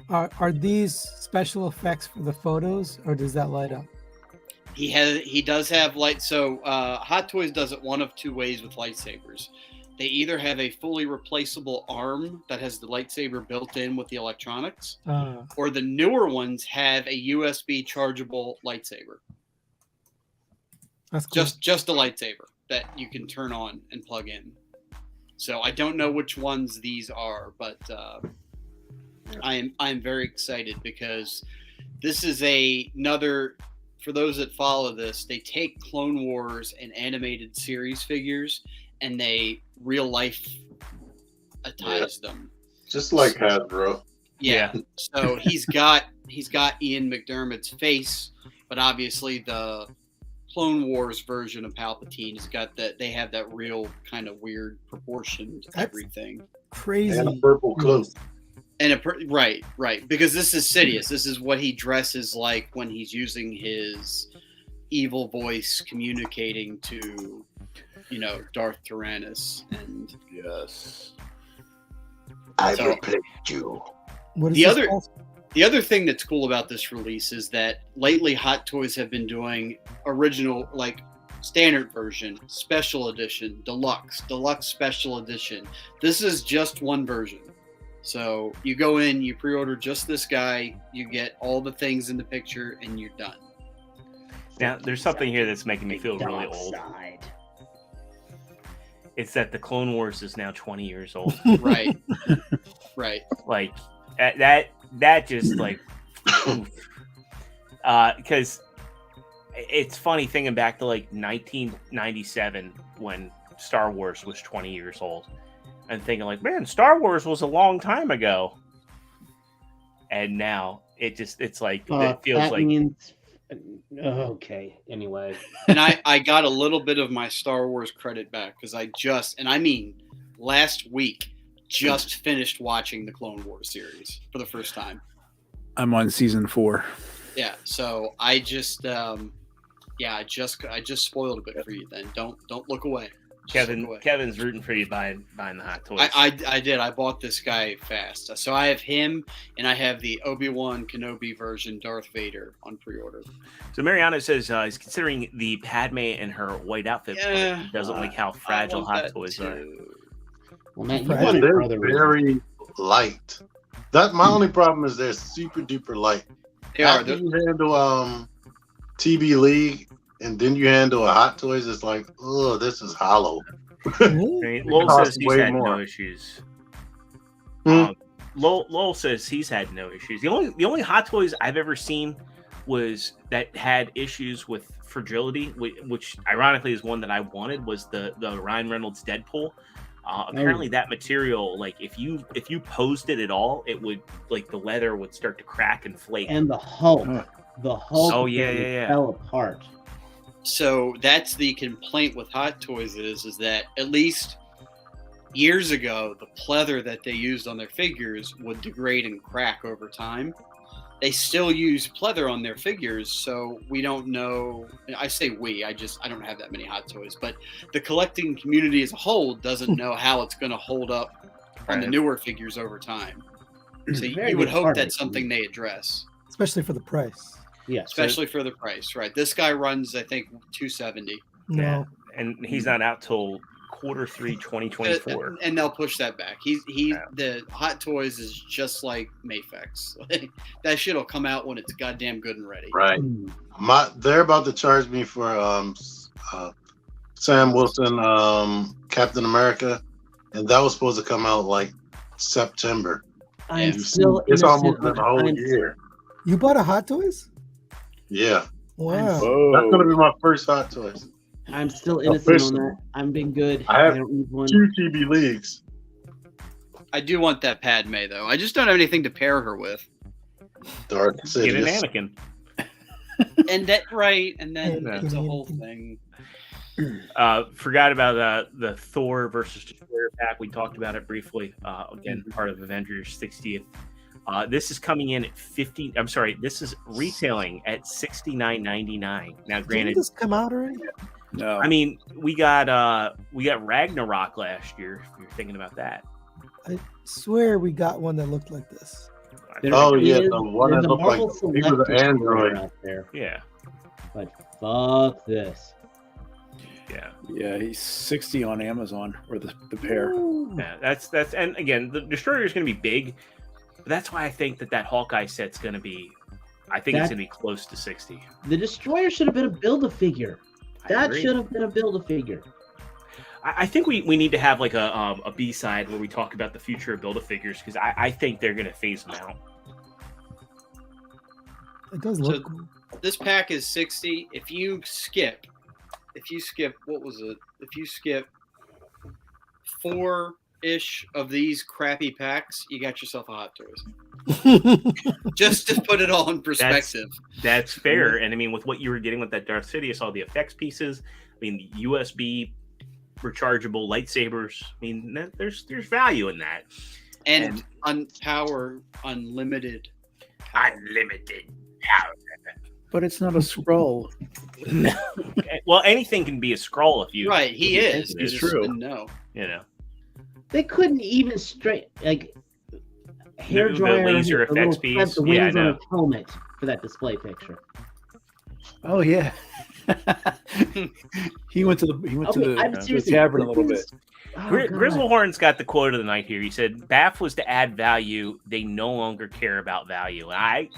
Are these special effects for the photos, or does that light up? He does have light. So Hot Toys does it one of 2 ways with lightsabers. they either have a fully replaceable arm that has the lightsaber built in with the electronics, or the newer ones have a USB chargeable lightsaber. That's cool. Just a lightsaber that you can turn on and plug in. So I don't know which ones these are, but I'm very excited because this is another. For those that follow this, they take Clone Wars and animated series figures and they real life atize them. Just like Hasbro. Yeah. So he's got Ian McDermott's face, but obviously the Clone Wars version of Palpatine has got that. They have that real kind of weird proportion to everything. Crazy. And a purple cloak. And right, because this is Sidious. This is what he dresses like when he's using his evil voice communicating to, Darth Tyrannus. And yes, I replaced you. The other thing that's cool about this release is that lately Hot Toys have been doing original, like standard version, special edition, deluxe special edition. This is just one version. So you go in, you pre-order just this guy, you get all the things in the picture, and you're done. Now, there's something here that's making me feel really old. It's that the Clone Wars is now 20 years old. Right. Like, that just, like, because it's funny thinking back to, like, 1997 when Star Wars was 20 years old. And thinking like, man, Star Wars was a long time ago. And now it feels that like means okay. Anyway. And I got a little bit of my Star Wars credit back because last week just finished watching the Clone Wars series for the first time. I'm on season 4. Yeah, so I just I just spoiled a bit for you then. Don't look away. Kevin's rooting for you buying the Hot Toys. I did. I bought this guy fast. So I have him, and I have the Obi-Wan Kenobi version Darth Vader on pre-order. So Mariano says he's considering the Padme and her white outfit, but he doesn't like how fragile Hot Toys are. Well, Matt, they're very light. My only problem is they're super duper light. After you handle TB League, and then you handle a Hot Toys, it's like, oh, this is hollow. Lowell says he's had no issues. Lowell says he's had no issues. The only Hot Toys I've ever seen was that had issues with fragility, which ironically is one that I wanted, was the Ryan Reynolds Deadpool. Apparently that material, like if you posed it at all, it would, like, the leather would start to crack and flake. And the Hulk. Oh yeah. Fell apart. So that's the complaint with Hot Toys is that at least years ago, the pleather that they used on their figures would degrade and crack over time. They still use pleather on their figures, so we don't know. I say I don't have that many Hot Toys, but the collecting community as a whole doesn't know how it's going to hold up on the newer figures over time. So you would hope that's something they address. Especially for the price. Yeah, especially for the price, right? This guy runs, I think, $270. No, yeah. And he's not out till Q3 2024. And they'll push that back. The Hot Toys is just like Mafex. That shit'll come out when it's goddamn good and ready. Right. They're about to charge me for Sam Wilson, Captain America, and that was supposed to come out like September. It's almost been a whole year. You bought a Hot Toys? Yeah. Wow. That's gonna be my first Hot Toys. I'm still innocent on that. I'm being good. I have don't need one. 2 TB Leagues. I do want that Padme though. I just don't have anything to pair her with. Darth Get an Anakin. And then it's a whole thing. Forgot about the Thor versus Destroyer pack. We talked about it briefly. Again, part of Avengers 60th. This is coming in at this is retailing at $69.99. Now, granted, did this come out already? No. I mean, we got Ragnarok last year. If you're thinking about that, I swear we got one that looked like this. The one that looked like he was an android out there. Yeah, but fuck this. Yeah, he's 60 on Amazon or the pair. Yeah, that's and again, the Destroyer is going to be big. But that's why I think that Hawkeye set's going to be. I think it's going to be close to 60. The Destroyer should have been a Build-A-Figure. That should have been a Build-A-Figure. I think we need to have like a B-side where we talk about the future of Build-A-Figures because I think they're going to phase them out. It does look. So this pack is 60. If you skip, what was it? If you skip 4-ish of these crappy packs, you got yourself a Hot Toys. Just to put it all in perspective. That's fair. And I mean, with what you were getting with that Darth Sidious, all the effects pieces, I mean, the USB rechargeable lightsabers. I mean, there's value in that. And unlimited power. But it's not a scroll. Well, anything can be a scroll if you. Right, he is. It's true. No. You know. They couldn't even hair dryer, the laser effects piece. The wings on a helmet for that display picture. Oh yeah. he went to the tavern a little bit. Grizzlehorn's got the quote of the night here. He said, "BAF was to add value. They no longer care about value." And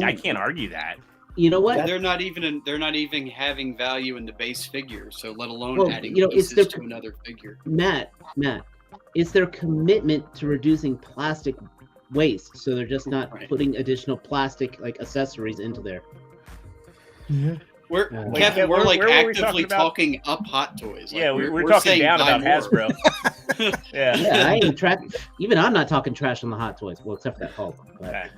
I can't argue that. You know what? They're not even having value in the base figure. So let alone adding pieces to another figure. Matt, it's their commitment to reducing plastic waste. So they're just not putting additional plastic accessories into there. Yeah. Kevin, we're actively talking up Hot Toys. Yeah, we're talking down about Hasbro. Yeah, I ain't even I'm not talking trash on the Hot Toys. Well, except for that Hulk. But.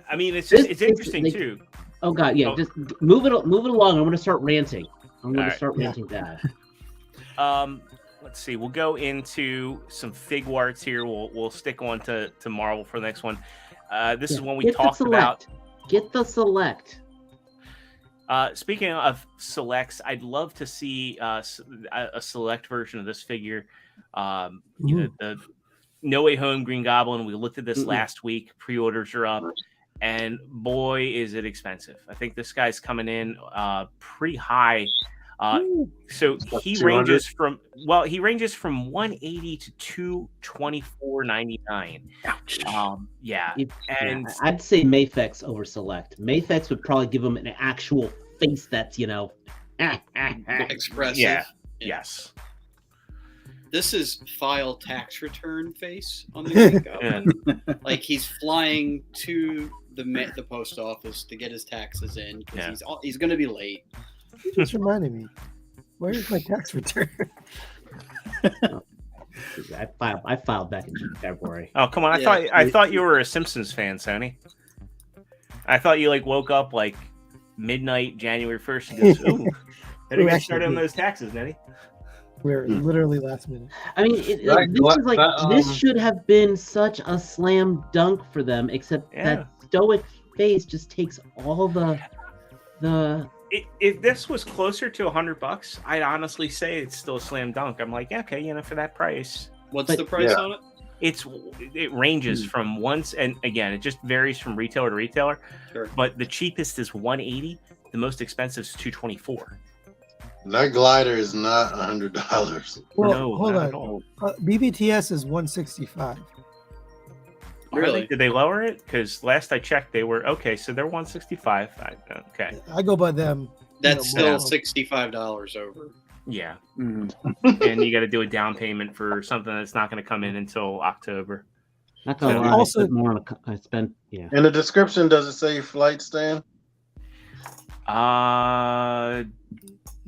I mean, it's interesting too. Oh God, yeah. Just move it along. I'm going to start ranting. Ranting bad. Let's see. We'll go into some fig warts here. We'll stick on to Marvel for the next one. This is one we talked about. Get the Select. Speaking of selects, I'd love to see a select version of this figure. The No Way Home Green Goblin. We looked at this last week. Pre-orders are up, and boy, is it expensive. I think this guy's coming in pretty high. So he ranges from 180 to $224.99. Yeah, and I'd say Mafex over Select. Mafex would probably give him an actual face that's expressive. Yeah. Yes. This is file tax return face on the Green Goblin. Like he's flying to the post office to get his taxes in because he's going to be late. You just reminded me. Where's my tax return? I filed back in February. Oh come on! I thought you were a Simpsons fan, Sony. I thought you woke up midnight January 1st and goes, "Ooh, better get started on those taxes, Nettie." We're literally last minute. I mean, this should have been such a slam dunk for them, except that stoic face just takes all the. If this was closer to $100, I'd honestly say it's still a slam dunk. I'm like, okay, for that price. What's the price on it? It ranges from once, and again, it just varies from retailer to retailer. Sure. But the cheapest is $180. The most expensive is $224. That glider is not $100. Well, no, hold not on. at all. BBTS is $165. Really? Did they lower it? Because last I checked, they were okay. So they're $165. Okay. I go by them. That's still $65 over. Yeah. And you got to do a down payment for something that's not going to come in until October. Not gonna lie, also, I spent. Yeah. In the description, does it say flight stand?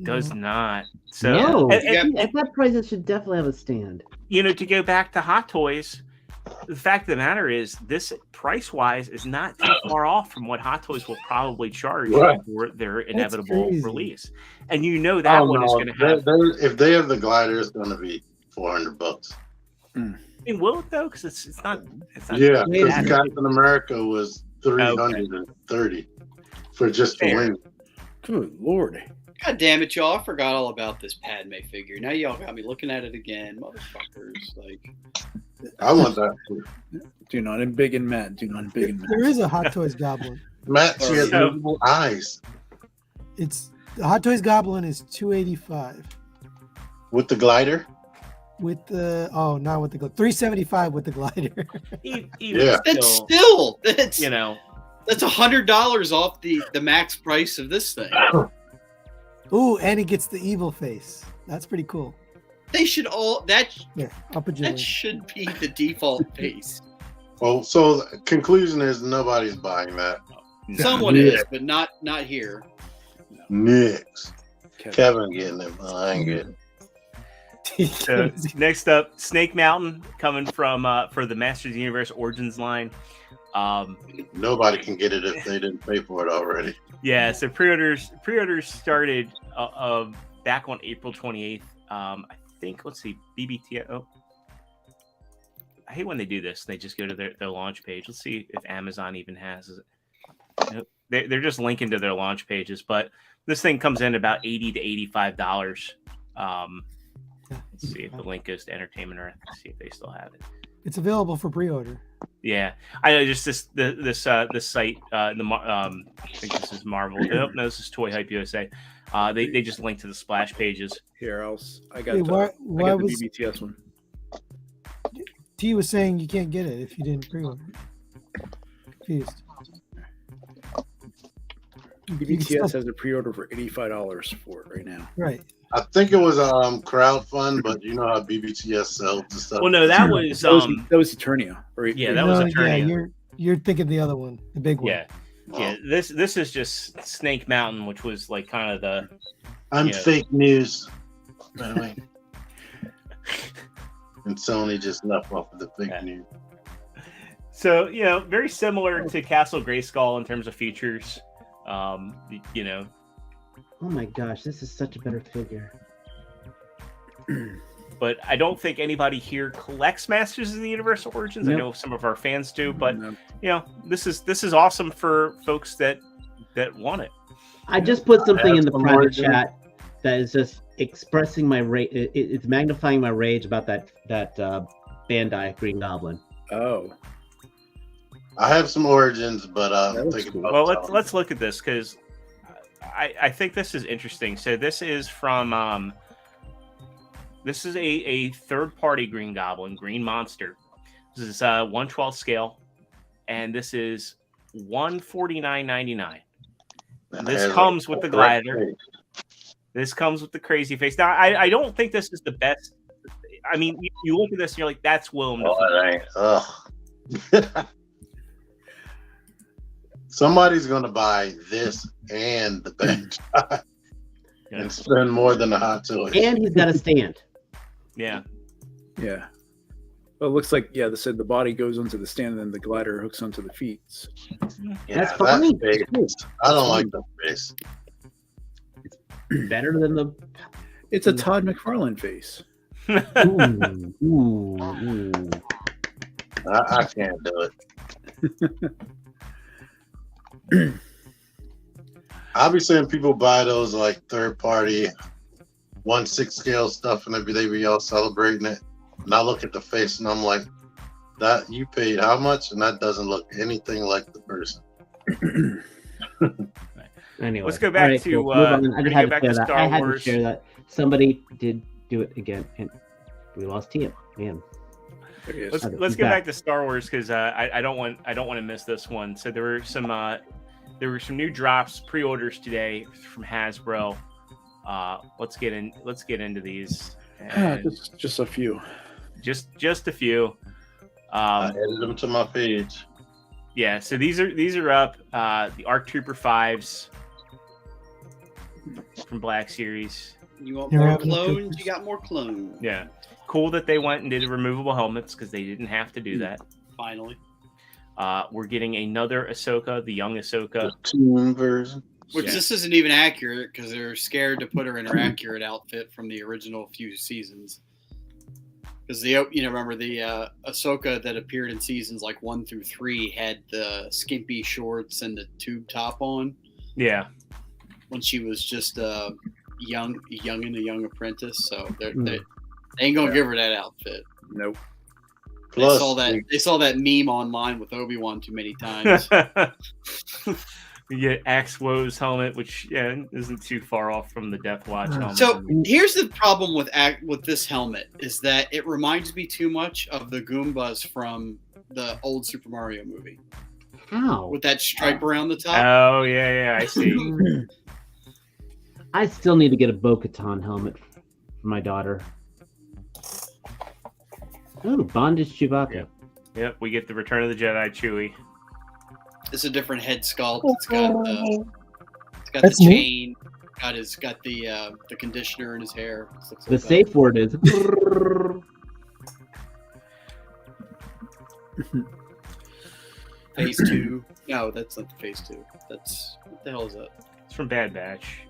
Does not. So No. At that price, it should definitely have a stand. To go back to Hot Toys, the fact of the matter is, this price-wise is not too far off from what Hot Toys will probably charge for their inevitable release. And that one is going to have. If they have the glider, it's going to be $400. Will it though? Because it's not. Yeah, because Captain America was $330 for just the wing. Good Lord. God damn it, y'all. I forgot all about this Padme figure. Now y'all got me looking at it again. Motherfuckers. I want that. Do not embiggen Matt. Do not embiggen Matt. There is a Hot Toys Goblin. Matt, she has little eyes. It's The Hot Toys Goblin is $285 With the glider? with the not with the 375 with the glider. Even Yeah. still, That's you know, that's $100 off the max price of this thing. Ooh, and he gets the evil face. That's pretty cool. They should all that I'll put you that in. should be the default face. Well, so the conclusion is nobody's buying that. Someone Yeah. is, but not here. Next. Kevin getting it, but I ain't getting it. So next up, Snake Mountain coming from for the Masters of the Universe Origins line. Nobody can get it if they didn't pay for it already. Yeah, so pre-orders started back on April 28th. I think, let's see, BBT. Oh, I hate when they do this. They just go to their launch page. Let's see if Amazon even has it. Nope. They're just linking to their launch pages, but this thing comes in about $80 to $85. Let's see if the link goes to Entertainment Earth. Let's see if they still have it. It's available for pre-order. Yeah, I know. Just this site. I think this is Marvel. Oh, no, this is Toy Hype USA. They just link to the splash pages. Here, I got Hey, the, why I got the was BBTS one. T was saying you can't get it if you didn't pre-order it? Confused. BBTS has a pre-order for $85 for it right now. Right. I think it was crowdfund, but you know how BBTS sells the stuff. Well, no, that was that was Eternia. Right? Yeah, that was Eternia. Yeah, you're thinking the other one, the big one. Yeah, yeah. This is just Snake Mountain, which was like kind of the. I'm fake news. By the way. And Sony just left off of the fake news. So very similar to Castle Grayskull in terms of features. Oh my gosh, this is such a better figure. But I don't think anybody here collects Masters of the Universe Origins. Nope. I know some of our fans do, but this is awesome for folks that want it. I just put something in the some private origin. chat that is just expressing my rage. It's magnifying my rage about that Bandai Green Goblin. Oh. I have some origins, but I'm thinking about Well, let's look at this because I think this is interesting. So this is from this is a third-party Green Goblin, Green Monster. This is 1/12 scale, and this is $149.99. This comes with the glider. This comes with the crazy face. Now, I don't think this is the best. I mean, you look at this and you're like, that's Willem. Ugh. Somebody's gonna buy this and the bench and spend more than a hot toy. And he's got a stand. Yeah. Yeah. Well, it looks like they said the body goes onto the stand and then the glider hooks onto the feet. Yeah, That's fine. big. I don't like the face. Better than the. It's a Todd McFarlane face. Ooh. I can't do it. I'll be seeing people buy those like third party 1/6 scale stuff and they be all celebrating it. And I look at the face and I'm like, that you paid how much? And that doesn't look anything like the person. Anyway, Let's go back to cool. Move on. I we're just gonna had go back to to share that. Star I had to Wars. share that. Somebody did do it again, and we lost Tia. Man. Let's go back to Star Wars because I don't want to miss this one. So there were some new drops, pre-orders today from Hasbro. Let's get into these. Just a few. Just a few. I added them to my page. Yeah, so these are up. The ARC Trooper 5s from Black Series. You want more clones? You got more clones. Yeah, cool that they went and did removable helmets because they didn't have to do that. Finally, we're getting another Ahsoka, the young Ahsoka, The tune version. which this isn't even accurate because they're scared to put her in her accurate outfit from the original few seasons. Because remember the Ahsoka that appeared in seasons like 1 through 3 had the skimpy shorts and the tube top on. Yeah, when she was just young apprentice. So they ain't gonna give her that outfit. Nope. Plus, they saw that meme online with Obi-Wan too many times. You get Axwo's helmet, which isn't too far off from the Death Watch helmet. So here's the problem with this helmet is that it reminds me too much of the Goombas from the old Super Mario movie. How? With that stripe around the top. Oh yeah, I see. I still need to get a Bo-Katan helmet for my daughter. Oh, bondage Chewbacca. Yep, we get the Return of the Jedi Chewie. It's a different head sculpt. It's got the That's chain. Got the conditioner in his hair. The safe word is. Phase 2. No, that's not the Phase 2. That's what the hell is that? It's from Bad Batch.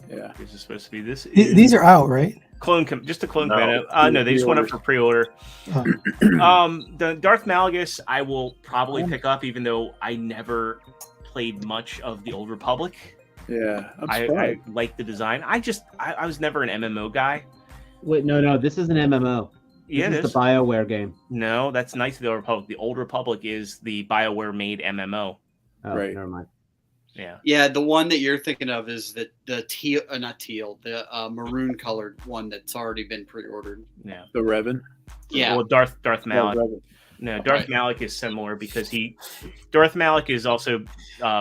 Yeah. This is supposed to be this. These are out, right? Just a clone commando. No, they just went up for pre-order. The Darth Malgus I will probably pick up, even though I never played much of the Old Republic. Yeah, I like the design. I was never an MMO guy. Wait, no, this is an MMO. Yeah, this is the BioWare game. No, that's Knights of the Old Republic. The Old Republic is the BioWare made MMO. Oh, right. Never mind. Yeah. Yeah, the one that you're thinking of is the teal, not teal, the maroon colored one that's already been pre-ordered. Yeah. The Revan. Yeah. Well, Darth Malak. Revan. No, Darth Malak is similar because Darth Malak is also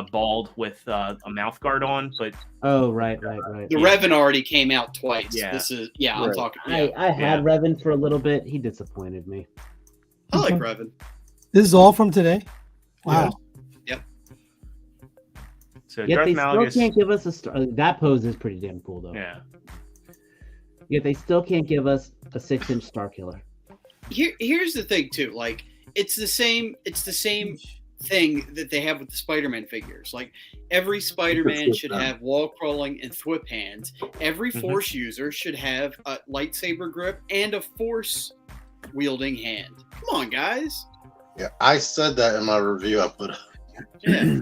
bald with a mouth guard on, but right. The Revan already came out twice. Yeah. This is I'm talking. I had Revan for a little bit. He disappointed me. I like Revan. This is all from today. Wow. Yep. So Yet Darth they Malak still can't give us a star. That pose is pretty damn cool, though. Yeah. Yet they still can't give us a 6-inch Star Killer. Here's the thing too. Like it's the same thing that they have with the Spider-Man figures. Like every Spider-Man should have wall crawling and thwip hands. Every Force user should have a lightsaber grip and a Force wielding hand. Come on, guys. Yeah, I said that in my review. I put. Yeah.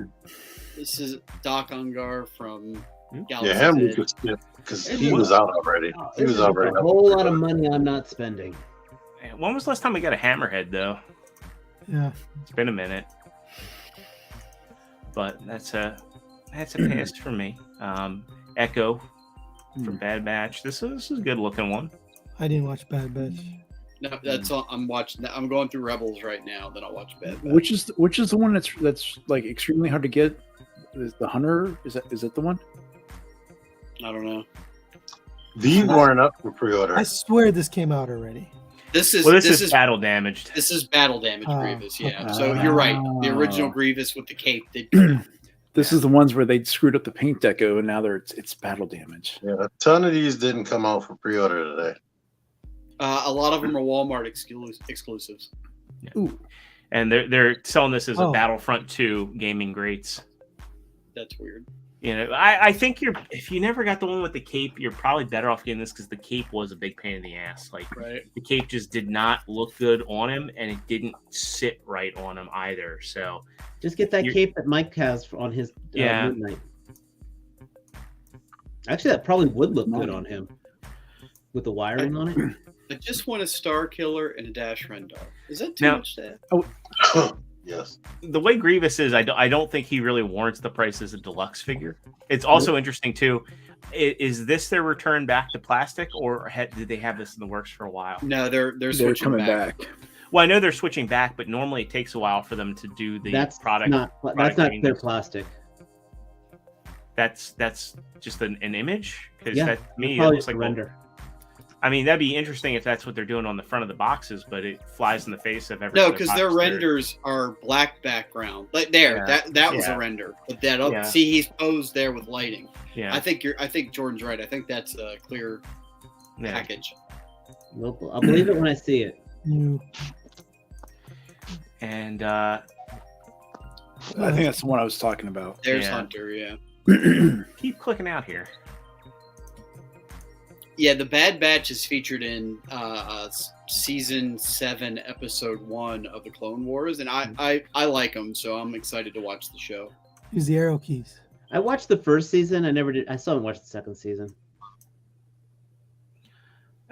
This is Doc Ungar from Galaxy. Yeah, him we could skip because he was out already. He was already. A whole lot of money I'm not spending. When was the last time we got a Hammerhead, though? Yeah. It's been a minute. But that's a pass for me. Echo from Bad Batch. This is a good looking one. I didn't watch Bad Batch. No, that's all. I'm watching that. I'm going through Rebels right now. Then I'll watch Bad Batch. Which is the one that's like extremely hard to get? Is the Hunter? Is that the one? I don't know. These weren't up for pre-order. I swear this came out already. This is battle damaged. This is battle damage Grievous. Yeah. okay. So you're right. The original Grievous with the cape. This is the ones where they screwed up the paint deco and now it's battle damage. Yeah, a ton of these didn't come out for pre-order today. A lot of them are Walmart exclusives. Yeah. Ooh. And they're selling this as a Battlefront 2 gaming greats. That's weird. You know, I think if you never got the one with the cape, you're probably better off getting this because the cape was a big pain in the ass. Like the cape just did not look good on him, and it didn't sit right on him either. So just get that cape that Mike has on his Moon Knight. Actually, that probably would look good on him with the wiring on it. I just want a Star Killer and a Dash Rendar. Is that too much to have? Yes. The way Grievous is, I don't think he really warrants the price as a deluxe figure. It's also interesting too. Is this their return back to plastic, or did they have this in the works for a while? No, they're switching coming back. Well, I know they're switching back, but normally it takes a while for them to do the product. That's not clear plastic. That's just an image because yeah, that to me it looks like render. I mean, that'd be interesting if that's what they're doing on the front of the boxes, but it flies in the face of every. No, because their renders are black background. Like that was a render. But see, he's posed there with lighting. Yeah, I think Jordan's right. I think that's a clear package. Well, I'll believe it when I see it. And I think that's the one I was talking about. There's Hunter. Yeah. Keep clicking out here. Yeah, the Bad Batch is featured in season 7, episode 1 of the Clone Wars, and I like them, so I'm excited to watch the show. Use the arrow keys. I watched the first season. I never did. I still haven't watched the second season.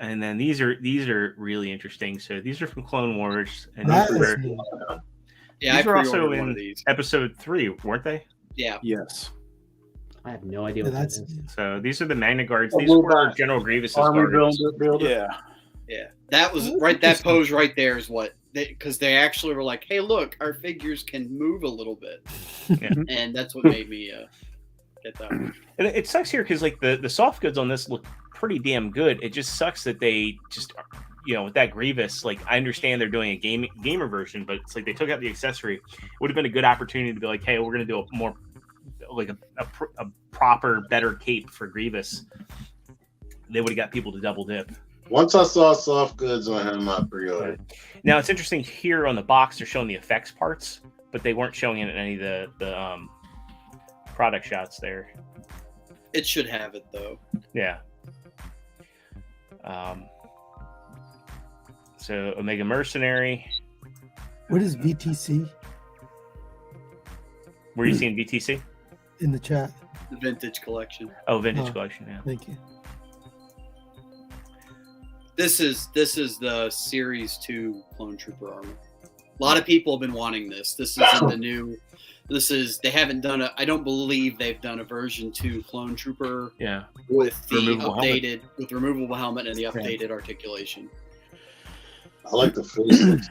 And then these are really interesting. So these are from Clone Wars, and That these is were, new. Yeah, these I were also pre-ordered one in of these. episode 3, weren't they? Yeah. Yes. I have no idea Yeah, what that that's is. So these are the Magna Guards. A These little were bit. General Grievous's Army guards. builder. Yeah. Yeah, that was right. That pose right there is what because they actually were like, "Hey, look, our figures can move a little bit," and that's what made me get that one. And it sucks here because like the soft goods on this look pretty damn good. It just sucks that they just with that Grievous. Like I understand they're doing a gamer version, but it's like they took out the accessory. It would have been a good opportunity to be like, "Hey, we're going to do a more like a proper, better cape for Grievous." They would have got people to double dip. Once I saw soft goods on him, I pre-ordered. Now it's interesting here on the box they're showing the effects parts, but they weren't showing it in any of the product shots there. It should have it though. Yeah. So Omega Mercenary. What is VTC Were you seeing VTC? in the chat? The vintage collection. Oh, vintage Oh. collection. Yeah. Thank you. This is the Series 2 Clone Trooper armor. A lot of people have been wanting this. This is in the new. They haven't done I don't believe they've done a version 2 Clone Trooper. Yeah. With the Removable updated with removable helmet and the updated articulation. I like the face.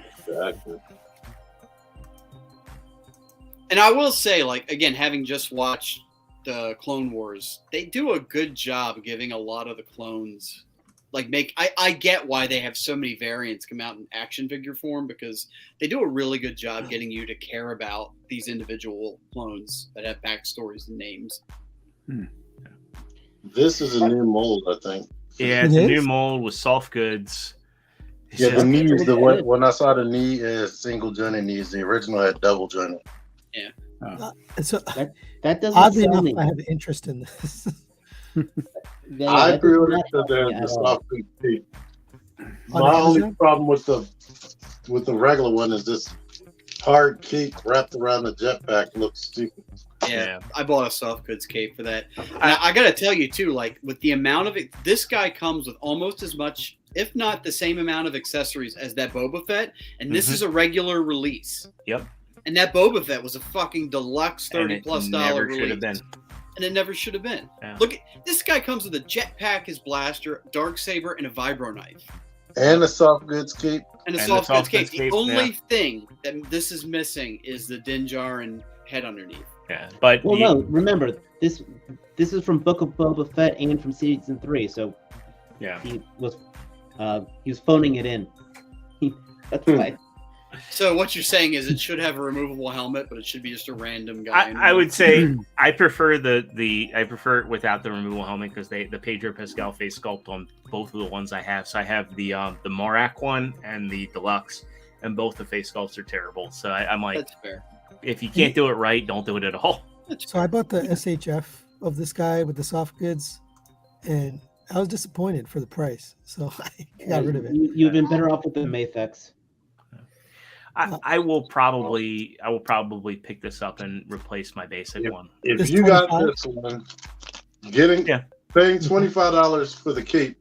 And I will say, like again, having just watched the Clone Wars, they do a good job giving a lot of the clones. I get why they have so many variants come out in action figure form because they do a really good job getting you to care about these individual clones that have backstories and names. This is a new mold, I think. Yeah, it's a new mold with soft goods. Yeah, the knee is when I saw the knee is single jointed knees. The original had double jointed. Yeah. So That doesn't oddly sell enough, me. I have interest in this. I that pre-ordered does not the help me at all. soft boot tape. On My only Amazon? problem with the regular one is this hard cape wrapped around the jetpack looks stupid. Yeah, I bought a soft goods cape for that. And I got to tell you too, like with the amount of it, this guy comes with almost as much, if not the same amount of accessories as that Boba Fett, and this is a regular release. Yep. And that Boba Fett was a fucking deluxe $30+ never release. should have been. And it never should have been. Yeah. Look, this guy comes with a jetpack, his blaster, Darksaber, and a vibro knife. And a soft goods cape. And a And soft the goods soft cape. goods The cape, only thing that this is missing is the Din Djarin head underneath. Yeah, but Well, no. Remember, this is from Book of Boba Fett and from season 3. So yeah, he was phoning it in. That's why. So what you're saying is it should have a removable helmet, but it should be just a random guy. I would say I prefer I prefer it without the removable helmet because the Pedro Pascal face sculpt on both of the ones I have. So I have the Morak one and the deluxe, and both the face sculpts are terrible. So I'm like, That's fair. if you can't do it right, don't do it at all. So I bought the SHF of this guy with the soft goods, and I was disappointed for the price. So I got rid of it. You've been better off with the Mafex. I will probably pick this up and replace my basic one. If It's you got 25? this one, paying $25 for the cape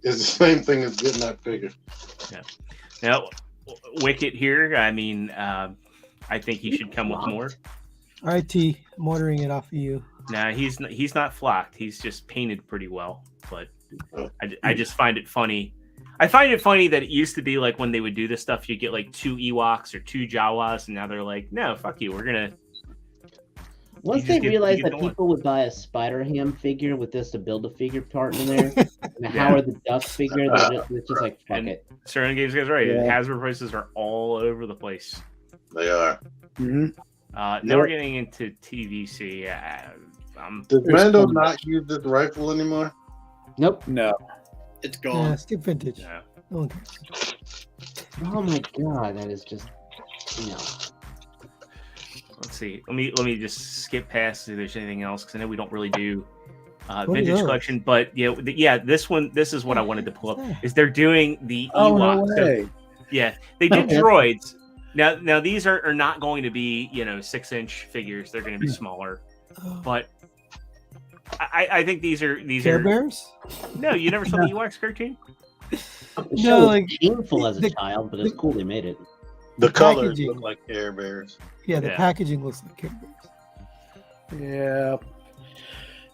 is the same thing as getting that figure. Yeah. Now, Wicket here. I mean, I think he should come with more. All right, T, I'm ordering it off of you. Nah, he's not flocked. He's just painted pretty well. But I just find it funny. I find it funny that it used to be like when they would do this stuff, you get like 2 Ewoks or 2 Jawas, and now they're like, no, fuck you. We're gonna. Once You they just get- realized you get that the people would buy a Spider-Ham figure with this to build a figure part in there, and a Howard the Duck figure, it's just like, fuck And it. Certain Games guys right. Yeah. Hasbro prices are all over the place. They are. Now we're getting into TVC. Does Mando not use this rifle anymore? Nope. No. It's gone. Yeah, skip vintage. Yeah. No one cares. Oh my god, that is just, Let's see. Let me just skip past if there's anything else because I know we don't really do are vintage those? collection. But this one. This is what I wanted to pull up. Yeah. Is they're doing the Oh, no Ewoks. So, way. yeah, they did Okay. droids. Now these are not going to be 6-inch figures. They're going to be smaller. Oh, But I think these Care are Bears? no. You never saw the Ewoks cartoon? The show was like, painful as a the- child, but it's cool they made it. The colors packaging. look like Care Bears. Yeah, the Yeah. packaging looks like Care Bears. Yeah.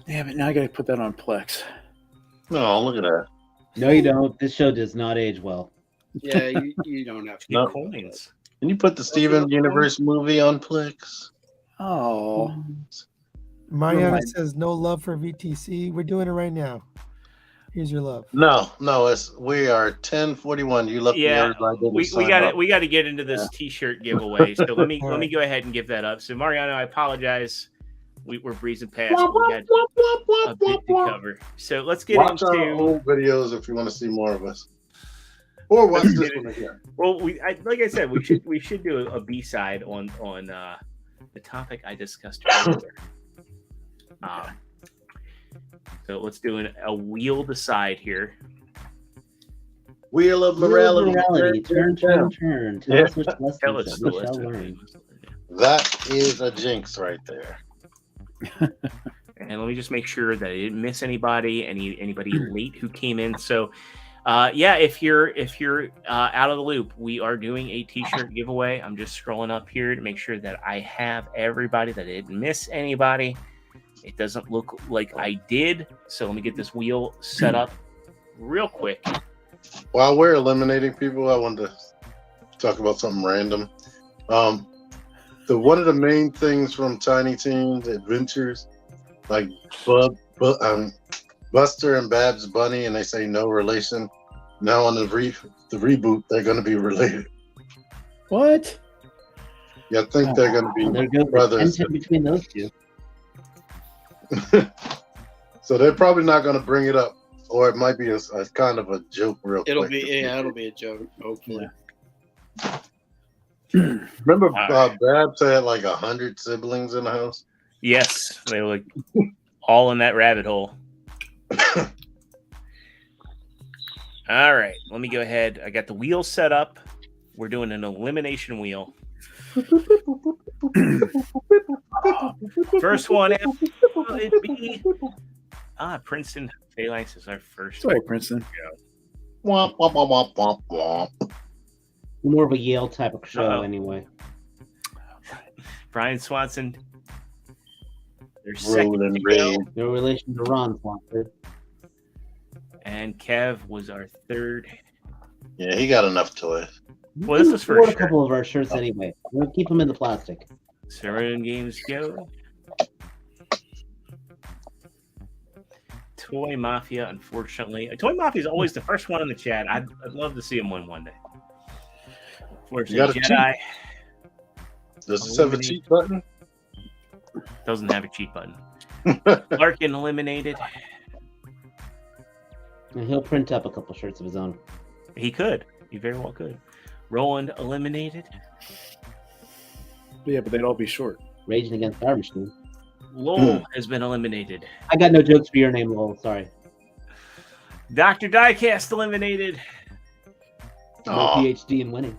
Damn it! Now I got to put that on Plex. No, look at that. No, you don't. This show does not age well. Yeah, you don't have to. No. Coins. Can you put the Steven Universe movie on Plex? Oh, Mariana Remind- says no love for VTC. We're doing it right now. Here's your love. No, we are 10:41. You lucky Yeah, everybody didn't we sign got up. We got to get into this T-shirt giveaway. So let me go ahead and give that up. So Mariano, I apologize. We're breezing past. We got a bit to cover. So let's get Watch our into. old videos if you want to see more of us, or watch this one again. Well, like I said, we should do a B-side on the topic I discussed earlier. So let's do a wheel decide here. Wheel of morality. Turn. Tell us which lessons Tell us that the we shall lesson. learn. That is a jinx right there. And let me just make sure that I didn't miss anybody late who came in. So, if you're out of the loop, we are doing a T-shirt giveaway. I'm just scrolling up here to make sure that I have everybody, that I didn't miss anybody. It doesn't look like I did, so let me get this wheel set up real quick. While we're eliminating people, I wanted to talk about something random. One of the main things from Tiny Toons Adventures, like Buster and Babs Bunny, and they say no relation. Now on the reboot, they're going to be related. what? Yeah, I think they're going to be There goes the brothers. tension between those two. So they're probably not going to bring it up, or it might be a kind of a joke real It'll quick. it'll be a joke. Hopefully. Remember, right. Babs had like 100 siblings in the house. Yes, they look all in that rabbit hole. All right, let me go ahead. I got the wheel set up. We're doing an elimination wheel. First one out will it be Princeton Phalanx is our first. Sorry, Princeton. Womp, womp, womp, womp, womp. More of a Yale type of show, Uh-oh. anyway. Brian Swanson. Their second Rolling to rain. go. No relation to Ron Swanson. And Kev was our third. Yeah, he got enough toys. Well, this was for Afford a sure. couple of our shirts anyway. We'll keep them in the plastic. Serene Games go. Toy Mafia, unfortunately. Toy Mafia is always the first one in the chat. I'd love to see him win one day. Unfortunately, You gotta Jedi Does this have a cheat button? doesn't have a cheat button. Larkin eliminated. And he'll print up a couple shirts of his own. He could. He very well could. Roland eliminated. Yeah, but they'd all be short. Raging Against our Machine. Lowell has been eliminated. I got no jokes for your name, Lowell. Sorry. Dr. Diecast eliminated. No Aw. PhD in winning.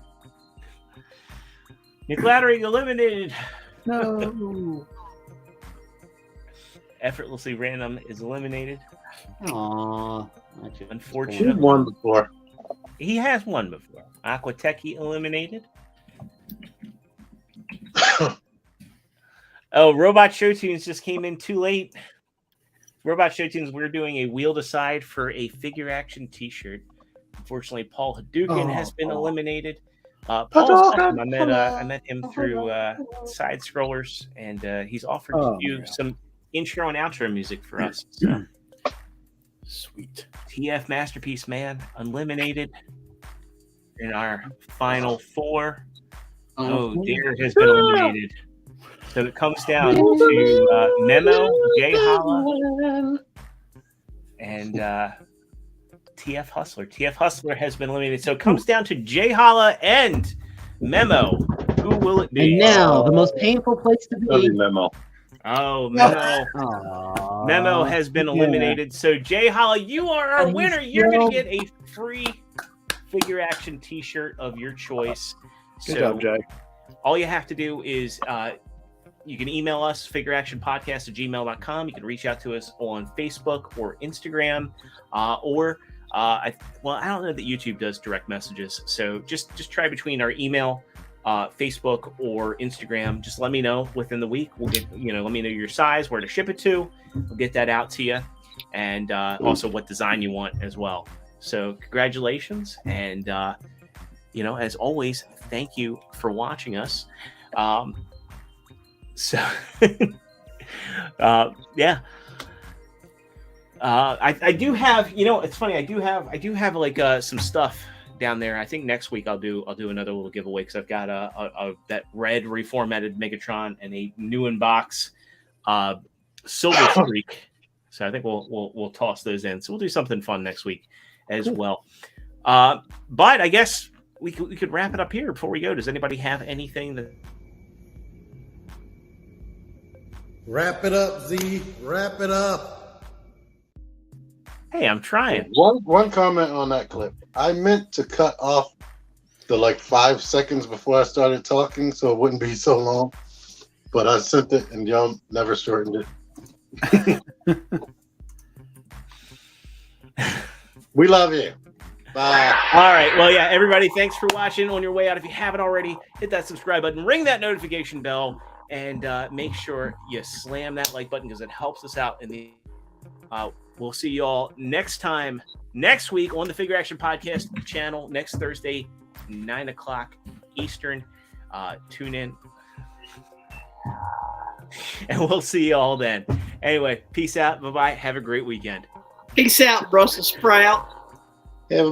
Nick Lattering eliminated. No. Effortlessly Random is eliminated. Aww. He's Unfortunately, won before. he has won before. Aquateki eliminated. Oh, Robot Show Tunes just came in too late. Robot Show Tunes, we're doing a wheel decide for a figure action T-shirt. Unfortunately, Paul Hadouken has been eliminated. Paul's awesome. I met him through Side Scrollers, and he's offered to do some intro and outro music for us. So. Sweet. TF Masterpiece Man eliminated in our final four. Oh, Dare has been eliminated. So it comes down to Memo, Jay Holla, and TF Hustler. TF Hustler has been eliminated. So it comes down to Jay Holla and Memo. Who will it be? And now, the most painful place to That'd be be. Memo. Oh, Memo. Aww. Memo has been eliminated. So Jay Holla, you are our And winner. he's You're going still- to get a free figure action T-shirt of your choice. Good So job, Jay. all you have to do is you can email us, figureactionpodcast@gmail.com. You can reach out to us on Facebook or Instagram, or I don't know that YouTube does direct messages, so just try between our email, Facebook, or Instagram. Just let me know within the week. We'll get let me know your size, where to ship it to. We'll get that out to you, and also what design you want as well. So congratulations, and as always, thank you for watching us. I do have, it's funny. I do have like some stuff down there. I think next week I'll do another little giveaway because I've got that red reformatted Megatron and a new in box Silver Streak. So I think we'll toss those in. So we'll do something fun next week as well. But I guess we could wrap it up here before we go. Does anybody have anything that? Wrap it up, Z. Wrap it up. Hey, I'm trying. One comment on that clip. I meant to cut off the 5 seconds before I started talking so it wouldn't be so long. But I sent it and y'all never shortened it. We love you. Bye. All right. Well, yeah, everybody, thanks for watching. On your way out, if you haven't already, hit that subscribe button, ring that notification bell, and make sure you slam that like button because it helps us out. We'll see you all next week on the Figure Action Podcast channel next Thursday, 9 o'clock Eastern. Tune in. And we'll see you all then. Anyway, peace out. Bye-bye. Have a great weekend. Peace out, Brussels sprout. Have a